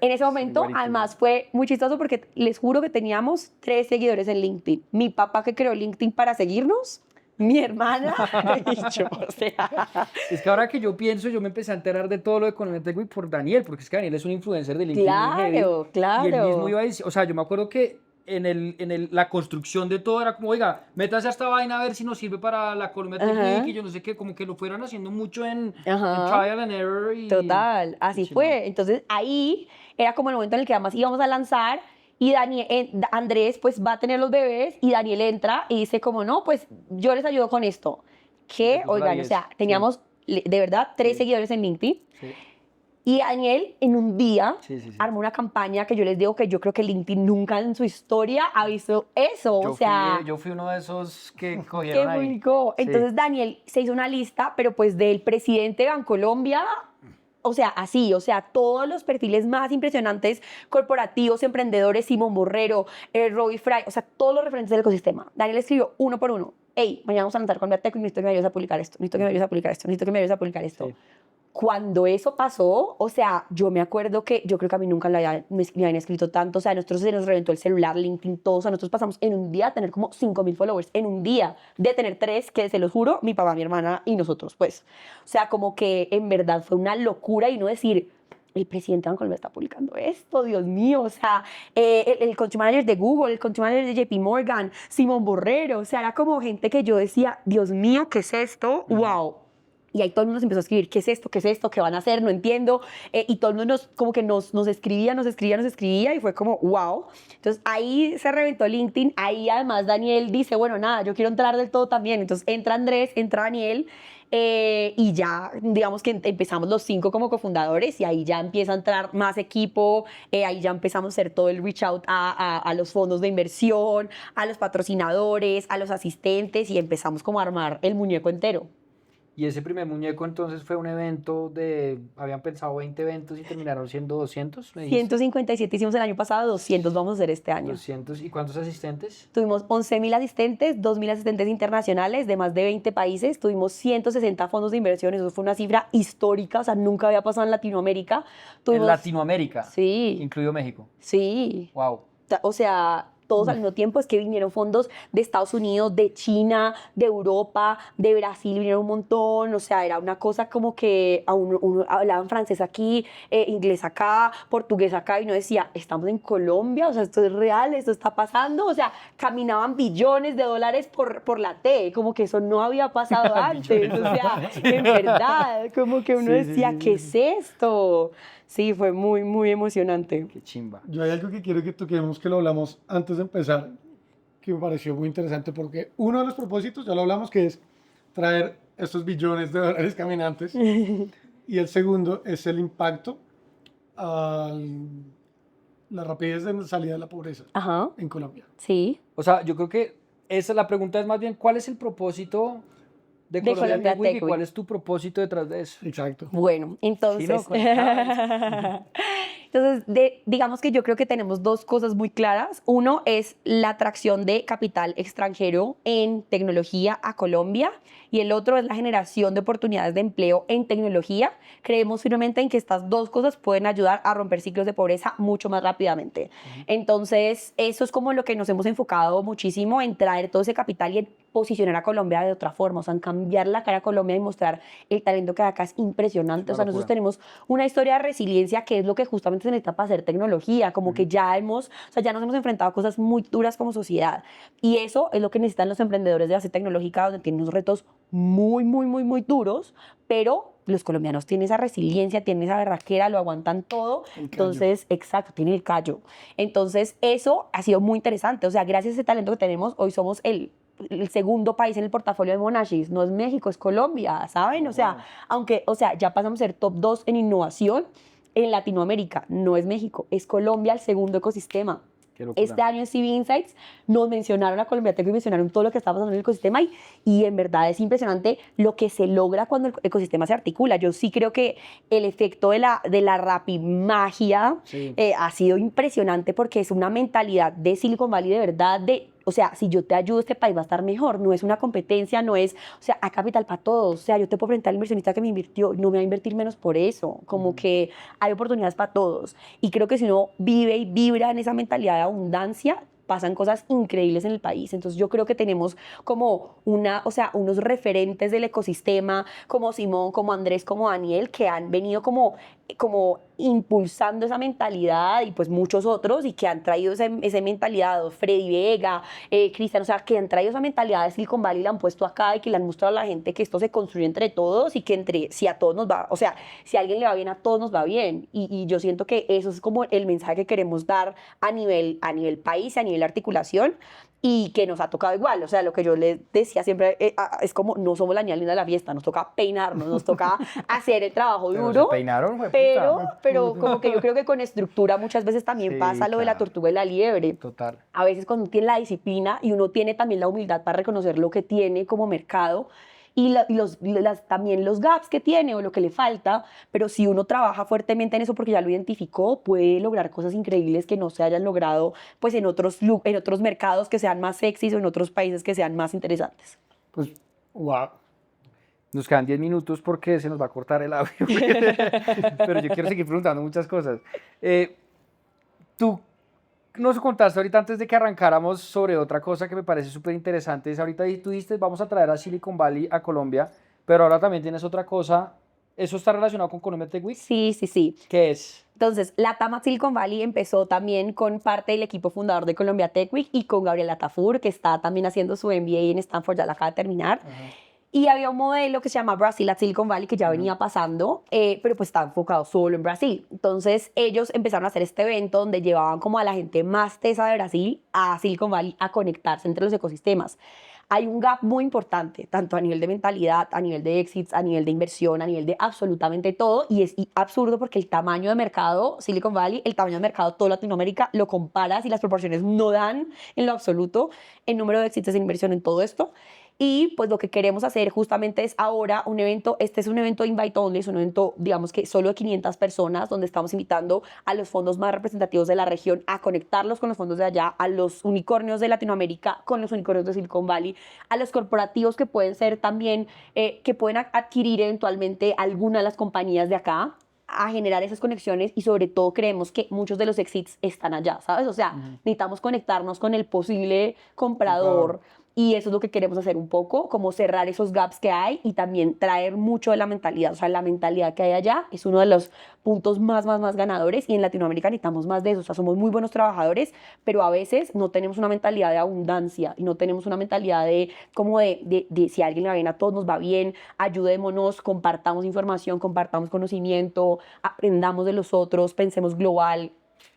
En ese momento, igualito. además, fue muy chistoso porque les juro que teníamos 3 seguidores en LinkedIn. Mi papá que creó LinkedIn para seguirnos, mi hermana y yo, o sea... Es que ahora que yo pienso, yo me empecé a enterar de todo lo de Economía Tech Week por Daniel, porque es que Daniel es un influencer de LinkedIn muy heavy. Claro, claro. Y él mismo iba a decir, o sea, yo me acuerdo que la construcción de todo era como, oiga, métase a esta vaina a ver si nos sirve para la Colombia Tech Ajá. Week y yo no sé qué, como que lo fueron haciendo mucho en Ajá. trial and error. Y, Total, así chimba. fue. Entonces ahí era como el momento en el que además íbamos a lanzar y Andrés pues va a tener los bebés y Daniel entra y dice como no, pues yo les ayudo con esto. Que, Le puso la oigan, o 10, sea, teníamos de verdad 3 Sí. seguidores en LinkedIn Sí, y Daniel en un día sí, sí. armó una campaña que yo les digo que yo creo que LinkedIn nunca en su historia ha visto eso. O sea, yo fui uno de esos que que cogieron ahí. publicó. Sí. Entonces Daniel se hizo una lista, pero pues del presidente de Bancolombia, o sea, así, o sea, todos los perfiles más impresionantes, corporativos, emprendedores, Simón Borrero, Robbie Fry, o sea, todos los referentes del ecosistema. Daniel escribió uno por uno. Hey, mañana vamos a lanzar Colombia Tech y necesito que me ayudes a publicar esto, necesito que me ayudes a publicar esto, necesito que me ayudes a publicar esto. Sí. Cuando eso pasó, o sea, yo me acuerdo que yo creo que a mí nunca me habían escrito tanto, o sea, a nosotros se nos reventó el celular, LinkedIn, todo, o sea, nosotros pasamos en un día a tener como 5.000 followers, en un día, de tener 3, que se los juro, mi papá, mi hermana y nosotros, pues. O sea, como que en verdad fue una locura y no decir, el presidente de Bancolombia está publicando esto, Dios mío, o sea, el country manager de Google, el country manager de JP Morgan, Simón Borrero, o sea, era como gente que yo decía, Dios mío, ¿qué es esto? ¡Wow! Y ahí todo el mundo nos empezó a escribir, ¿qué es esto? ¿Qué es esto? ¿Qué van a hacer? No entiendo. Y todo el mundo como que nos escribía y fue como, wow. Entonces ahí se reventó LinkedIn. Ahí además Daniel dice, bueno, nada, yo quiero entrar del todo también. Entonces entra Andrés, entra Daniel y ya, digamos que empezamos los 5 como cofundadores y ahí ya empieza a entrar más equipo. Ahí ya empezamos a hacer todo el reach out a los fondos de inversión, a los patrocinadores, a los asistentes y empezamos como a armar el muñeco entero. Y ese primer muñeco entonces fue un evento habían pensado 20 eventos y terminaron siendo 200, me dijiste. 157 hicimos el año pasado, 200 vamos a hacer este año. 200, ¿y cuántos asistentes? Tuvimos 11.000 asistentes, 2.000 asistentes internacionales de más de 20 países, tuvimos 160 fondos de inversión, eso fue una cifra histórica, o sea, nunca había pasado en Latinoamérica. En Latinoamérica, Sí, incluido México. sí. Wow. O sea, todos al mismo tiempo, es que vinieron fondos de Estados Unidos, de China, de Europa, de Brasil, vinieron un montón, o sea, era una cosa como que uno hablaban francés aquí, inglés acá, portugués acá, y uno decía, estamos en Colombia, o sea, esto es real, esto está pasando, o sea, caminaban billones de dólares por la T, como que eso no había pasado antes, o sea, en verdad, como que uno Sí, sí, decía, sí, ¿qué sí. es esto? Sí, fue muy, muy emocionante. Qué chimba. Yo hay algo que quiero que toquemos, que lo hablamos antes de empezar, que me pareció muy interesante, porque uno de los propósitos, ya lo hablamos, que es traer estos billones de dólares caminantes, y el segundo es el impacto a la rapidez de salida de la pobreza Ajá, en Colombia. sí. O sea, yo creo que la pregunta es más bien, ¿cuál es el propósito de Colombia Colombia Tech Week y Tech cuál Week. es tu propósito detrás de eso? Exacto. Bueno, entonces, Sí, no, cuéntame. entonces digamos que yo creo que tenemos 2 cosas muy claras. Uno es la atracción de capital extranjero en tecnología a Colombia y el otro es la generación de oportunidades de empleo en tecnología. Creemos firmemente en que estas 2 cosas pueden ayudar a romper ciclos de pobreza mucho más rápidamente. Entonces, eso es como lo que nos hemos enfocado muchísimo en traer todo ese capital y en posicionar a Colombia de otra forma, o sea, en cambiar la cara a Colombia y mostrar el talento que hay acá es impresionante. Es O sea, una nosotros locura. tenemos una historia de resiliencia que es lo que justamente se necesita para hacer tecnología, como que ya o sea, ya nos hemos enfrentado a cosas muy duras como sociedad. Y eso es lo que necesitan los emprendedores de base tecnológica, donde tienen unos retos muy, muy, muy, muy duros, pero los colombianos tienen esa resiliencia, tienen esa berraquera, lo aguantan todo. El callo. Entonces, exacto, tienen el callo. Entonces, eso ha sido muy interesante. O sea, gracias a ese talento que tenemos, hoy somos el segundo país en el portafolio de Monashis. No es México, es Colombia, ¿saben? O sea, aunque, o sea, ya pasamos a ser top 2 en innovación en Latinoamérica. No es México, es Colombia el segundo ecosistema. Qué locura. Este año en CB Insights nos mencionaron a Colombia Tech y mencionaron todo lo que está pasando en el ecosistema y en verdad es impresionante lo que se logra cuando el ecosistema se articula. Yo sí creo que el efecto de la rapimagia Sí. ha sido impresionante porque es una mentalidad de Silicon Valley de verdad, o sea, si yo te ayudo, este país va a estar mejor. No es una competencia, no es, o sea, hay capital para todos. O sea, yo te puedo preguntar al inversionista que me invirtió, no me va a invertir menos por eso. Como que hay oportunidades para todos. Y creo que si uno vive y vibra en esa mentalidad de abundancia, pasan cosas increíbles en el país. Entonces yo creo que tenemos como o sea, unos referentes del ecosistema, como Simón, como Andrés, como Daniel, que han venido como impulsando esa mentalidad, y pues muchos otros, y que han traído esa mentalidad, Freddy Vega, Cristian, o sea, que han traído esa mentalidad de Silicon Valley y la han puesto acá, y que le han mostrado a la gente que esto se construye entre todos, y que si a todos nos va, o sea, si a alguien le va bien, a todos nos va bien. Y yo siento que eso es como el mensaje que queremos dar a nivel país, a nivel articulación, y que nos ha tocado igual. O sea, lo que yo les decía siempre es como, no somos la niña linda de la fiesta, nos toca peinarnos, nos toca hacer el trabajo Pero duro. se peinaron, Pero como que yo creo que con estructura muchas veces también Sí, pasa lo de la claro. tortuga y la liebre. Total. A veces cuando uno tiene la disciplina y uno tiene también la humildad para reconocer lo que tiene como mercado, también los gaps que tiene o lo que le falta, pero si uno trabaja fuertemente en eso porque ya lo identificó, puede lograr cosas increíbles que no se hayan logrado pues en otros mercados que sean más sexys o en otros países que sean más interesantes. Pues, wow. Nos quedan 10 minutos porque se nos va a cortar el audio. Pero yo quiero seguir preguntando muchas cosas. Tú nos contaste ahorita antes de que arrancáramos sobre otra cosa que me parece súper interesante. Ahorita tú dijiste, vamos a traer a Silicon Valley a Colombia, pero ahora también tienes otra cosa. ¿Eso está relacionado con Colombia Tech Week? Sí, sí, sí. ¿Qué es? Entonces, la Tama Silicon Valley empezó también con parte del equipo fundador de Colombia Tech Week y con Gabriela Tafur, que está también haciendo su MBA en Stanford, ya la acaba de terminar. Y había un modelo que se llama Brasil at Silicon Valley que ya venía pasando, pero pues estaba enfocado solo en Brasil. Entonces ellos empezaron a hacer este evento donde llevaban como a la gente más tesa de Brasil a Silicon Valley a conectarse entre los ecosistemas. Hay un gap muy importante, tanto a nivel de mentalidad, a nivel de exits, a nivel de inversión, a nivel de absolutamente todo, y es absurdo porque el tamaño de mercado Silicon Valley, el tamaño de mercado toda Latinoamérica, lo comparas y las proporciones no dan en lo absoluto el número de exits en inversión en todo esto. Y pues lo que queremos hacer justamente es ahora un evento, este es un evento invite only, es un evento digamos que solo de 500 personas, donde estamos invitando a los fondos más representativos de la región a conectarlos con los fondos de allá, a los unicornios de Latinoamérica con los unicornios de Silicon Valley, a los corporativos que pueden ser también, que pueden adquirir eventualmente alguna de las compañías de acá, a generar esas conexiones, y sobre todo creemos que muchos de los exits están allá, ¿sabes? O sea, necesitamos conectarnos con el posible comprador. Y eso es lo que queremos hacer un poco, como cerrar esos gaps que hay y también traer mucho de la mentalidad. O sea, la mentalidad que hay allá es uno de los puntos más ganadores, y en Latinoamérica necesitamos más de eso. O sea, somos muy buenos trabajadores, pero a veces no tenemos una mentalidad de abundancia y no tenemos una mentalidad de como de si a alguien le va bien, a todos nos va bien, ayudémonos, compartamos información, compartamos conocimiento, aprendamos de los otros, pensemos global.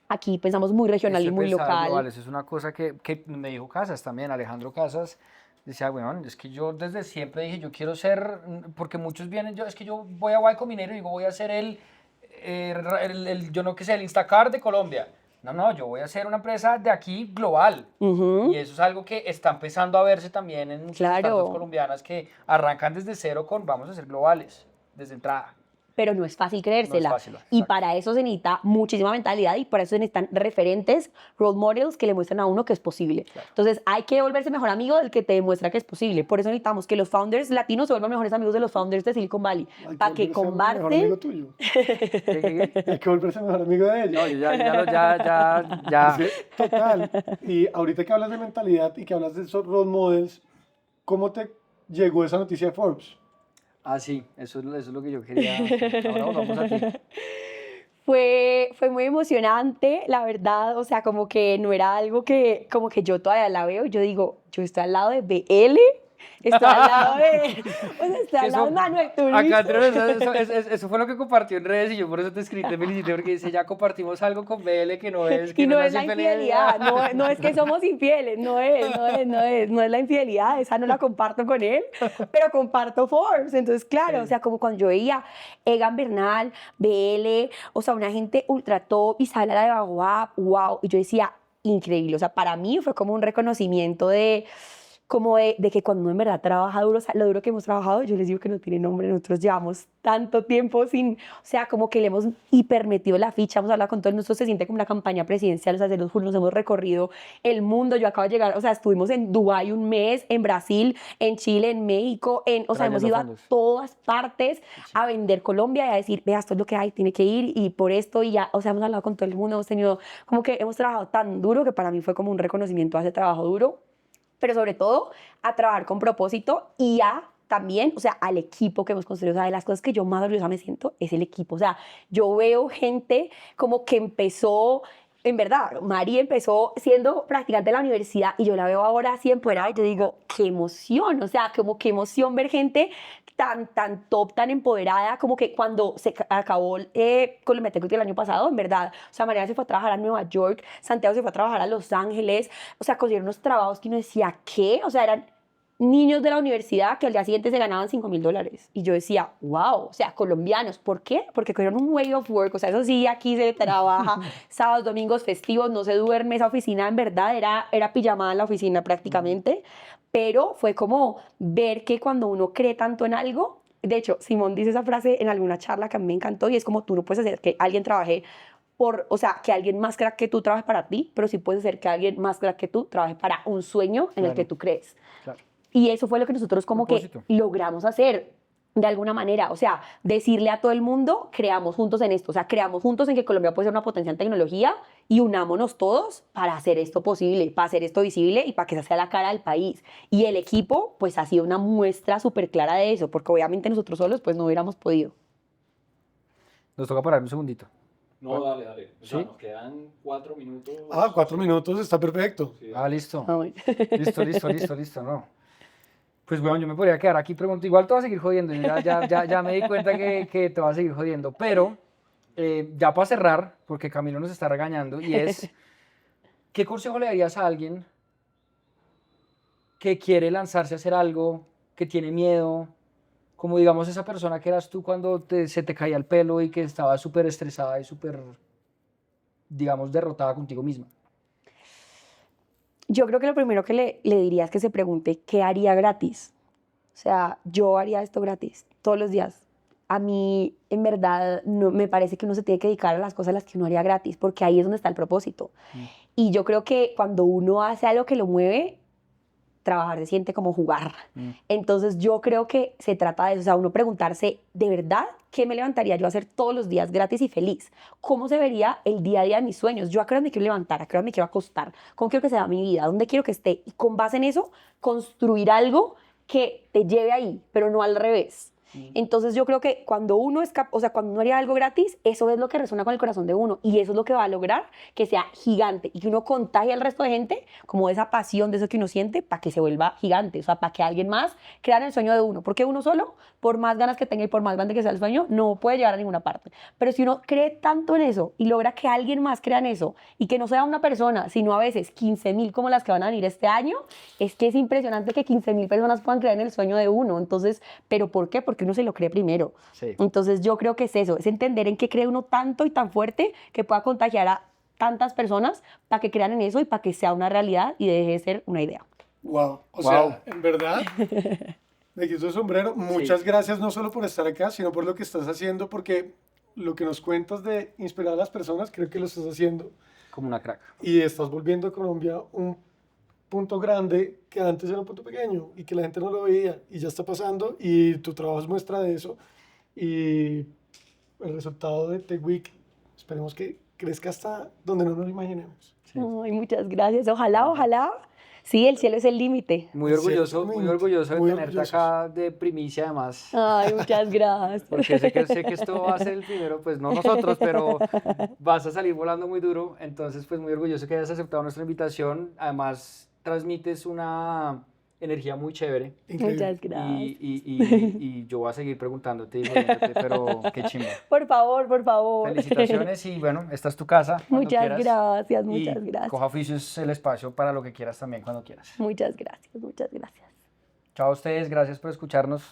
Aquí pensamos muy regional y muy local. Global, eso es una cosa que me dijo Casas también, Alejandro Casas. Decía, bueno, es que yo desde siempre dije, yo quiero ser, porque muchos vienen, es que yo voy a Y Combinator y digo, voy a ser yo no qué sé, el Instacart de Colombia. No, yo voy a ser una empresa de aquí global. Y eso es algo que está empezando a verse también en muchas startups colombianas que arrancan desde cero con vamos a ser globales, desde entrada. Pero no es fácil creérsela. No es fácil, y para eso se necesita muchísima mentalidad, y para eso se necesitan referentes, role models que le muestran a uno que es posible. Claro. Entonces hay que volverse mejor amigo del que te demuestra que es posible. Por eso necesitamos que los founders latinos se vuelvan mejores amigos de los founders de Silicon Valley. Para que comparten. Mejor amigo tuyo. Hay que volverse mejor amigo de ellos. No, ya. Sí, total. Y ahorita que hablas de mentalidad y que hablas de esos role models, ¿cómo te llegó esa noticia de Forbes? Ah, sí, eso es lo que yo quería. Ahora vamos a ti. Fue muy emocionante, la verdad, o sea, como que no era algo que, como que yo todavía la veo, yo digo, yo estoy al lado de BL, estoy al lado de, o sea, estoy al lado de Manuel Turizo. Acá eso fue lo que compartió en redes, y yo por eso te escribí, te felicité, porque dice, ya compartimos algo con BL que no es... Y no es la infidelidad, no es que somos infieles, no es la infidelidad, esa no la comparto con él, pero comparto Forbes. Entonces, claro, sí. O sea, como cuando yo veía Egan Bernal, BL, o sea, una gente ultra top, Isabela de Baguá, wow, y yo decía, increíble, o sea, para mí fue como un reconocimiento de como de que cuando uno en verdad trabaja duro, o sea, lo duro que hemos trabajado, yo les digo que no tiene nombre, nosotros llevamos tanto tiempo sin, o sea, como que le hemos hipermetido la ficha, hemos hablado con todo el mundo, se siente como una campaña presidencial, o sea, se los juro, nos hemos recorrido el mundo, yo acabo de llegar, o sea, estuvimos en Dubái un mes, en Brasil, en Chile, en México, o sea, hemos Trayendo ido fondos. a todas partes a vender Colombia y a decir, vea, esto es lo que hay, tiene que ir y por esto y ya, o sea, hemos hablado con todo el mundo, hemos tenido, como que hemos trabajado tan duro que para mí fue como un reconocimiento a ese trabajo duro, pero sobre todo a trabajar con propósito y a también, o sea, al equipo que hemos construido. O sea, de las cosas que yo más orgullosa me siento es el equipo. O sea, yo veo gente como que empezó, en verdad, Mari empezó siendo practicante de la universidad y yo la veo ahora así empoderada y yo digo, qué emoción, o sea, como qué emoción ver gente tan top, tan empoderada, como que cuando se acabó Colombia Tech Week el año pasado, en verdad, o sea, Mariana se fue a trabajar a Nueva York, Santiago se fue a trabajar a Los Ángeles, o sea, consiguieron unos trabajos que uno decía, ¿qué? O sea, eran niños de la universidad que al día siguiente se ganaban $5,000. Y yo decía, wow, o sea, colombianos, ¿por qué? Porque cogieron un way of work, o sea, eso sí, aquí se trabaja sábados, domingos, festivos, no se duerme, esa oficina en verdad era pijamada en la oficina prácticamente, pero fue como ver que cuando uno cree tanto en algo, de hecho, Simón dice esa frase en alguna charla que a mí me encantó y es como tú no puedes hacer que alguien trabaje o sea, que alguien más crack que tú trabaje para ti, pero sí puedes hacer que alguien más crack que tú trabaje para un sueño en el Claro. que tú crees. Claro. Y eso fue lo que nosotros como Propósito. que logramos hacer de alguna manera, o sea, decirle a todo el mundo, creamos juntos en esto, o sea, creamos juntos en que Colombia puede ser una potencia en tecnología y unámonos todos para hacer esto posible, para hacer esto visible y para que esa sea la cara del país. Y el equipo, pues ha sido una muestra súper clara de eso, porque obviamente nosotros solos, pues no hubiéramos podido. Nos toca parar un segundito. No, dale, dale. O sea, ¿Sí? nos quedan 4 minutos. 4 minutos, está perfecto. Sí, Ah, listo. Ah, bueno. Listo, no. Pues bueno, yo me podría quedar aquí preguntando. Igual te voy a seguir jodiendo. Ya me di cuenta que te voy a seguir jodiendo. Pero ya para cerrar, porque Camilo nos está regañando, y es, ¿qué consejo le darías a alguien que quiere lanzarse a hacer algo, que tiene miedo? Como digamos esa persona que eras tú cuando se te caía el pelo y que estaba súper estresada y súper, digamos, derrotada contigo misma. Yo creo que lo primero que le diría es que se pregunte qué haría gratis. O sea, yo haría esto gratis todos los días. A mí, en verdad, no, me parece que uno se tiene que dedicar a las cosas a las que uno haría gratis, porque ahí es donde está el propósito. Y yo creo que cuando uno hace algo que lo mueve, trabajar se siente como jugar. Entonces yo creo que se trata de eso, o sea, uno preguntarse, ¿de verdad qué me levantaría yo a hacer todos los días gratis y feliz? ¿Cómo se vería el día a día de mis sueños? Yo a qué hora me quiero levantar, a qué hora me quiero acostar, cómo quiero que sea mi vida, dónde quiero que esté. Y con base en eso, construir algo que te lleve ahí, pero no al revés. Entonces yo creo que cuando uno es o sea, cuando uno haría algo gratis, eso es lo que resuena con el corazón de uno y eso es lo que va a lograr que sea gigante y que uno contagie al resto de gente como esa pasión de eso que uno siente para que se vuelva gigante, o sea, para que alguien más crea en el sueño de uno, porque uno solo, por más ganas que tenga y por más grande que sea el sueño, no puede llegar a ninguna parte. Pero si uno cree tanto en eso y logra que alguien más crea en eso y que no sea una persona, sino a veces 15,000 como las que van a venir este año, es que es impresionante que 15,000 personas puedan creer en el sueño de uno. Entonces, ¿pero por qué? Porque uno se lo cree primero. Sí. Entonces yo creo que es eso, es entender en qué cree uno tanto y tan fuerte que pueda contagiar a tantas personas para que crean en eso y para que sea una realidad y deje de ser una idea. Wow. O Wow. sea, en verdad, me quito el sombrero. Muchas gracias no solo por estar acá, sino por lo que estás haciendo, porque lo que nos cuentas de inspirar a las personas, creo que lo estás haciendo. Como una crack. Y estás volviendo a Colombia un punto grande que antes era un punto pequeño y que la gente no lo veía y ya está pasando y tu trabajo es muestra de eso y el resultado de Tech Week esperemos que crezca hasta donde no nos imaginemos. Sí. Ay, muchas gracias. Ojalá, ojalá. Sí, el cielo es el límite. Muy orgulloso de Muy tenerte orgullosos. acá de primicia además. Ay, muchas gracias. Porque sé que esto va a ser el primero, pues no nosotros, pero vas a salir volando muy duro. Entonces, pues muy orgulloso que hayas aceptado nuestra invitación. Además, transmites una energía muy chévere. Increíble. Muchas gracias. Y yo voy a seguir preguntándote y jodiéndote, pero qué chimba. Por favor, por favor. Felicitaciones y bueno, esta es tu casa. Cuando Muchas quieras. gracias, Y muchas gracias. Coja Oficios el espacio para lo que quieras también cuando quieras. Muchas gracias, muchas gracias. Chao a ustedes, gracias por escucharnos.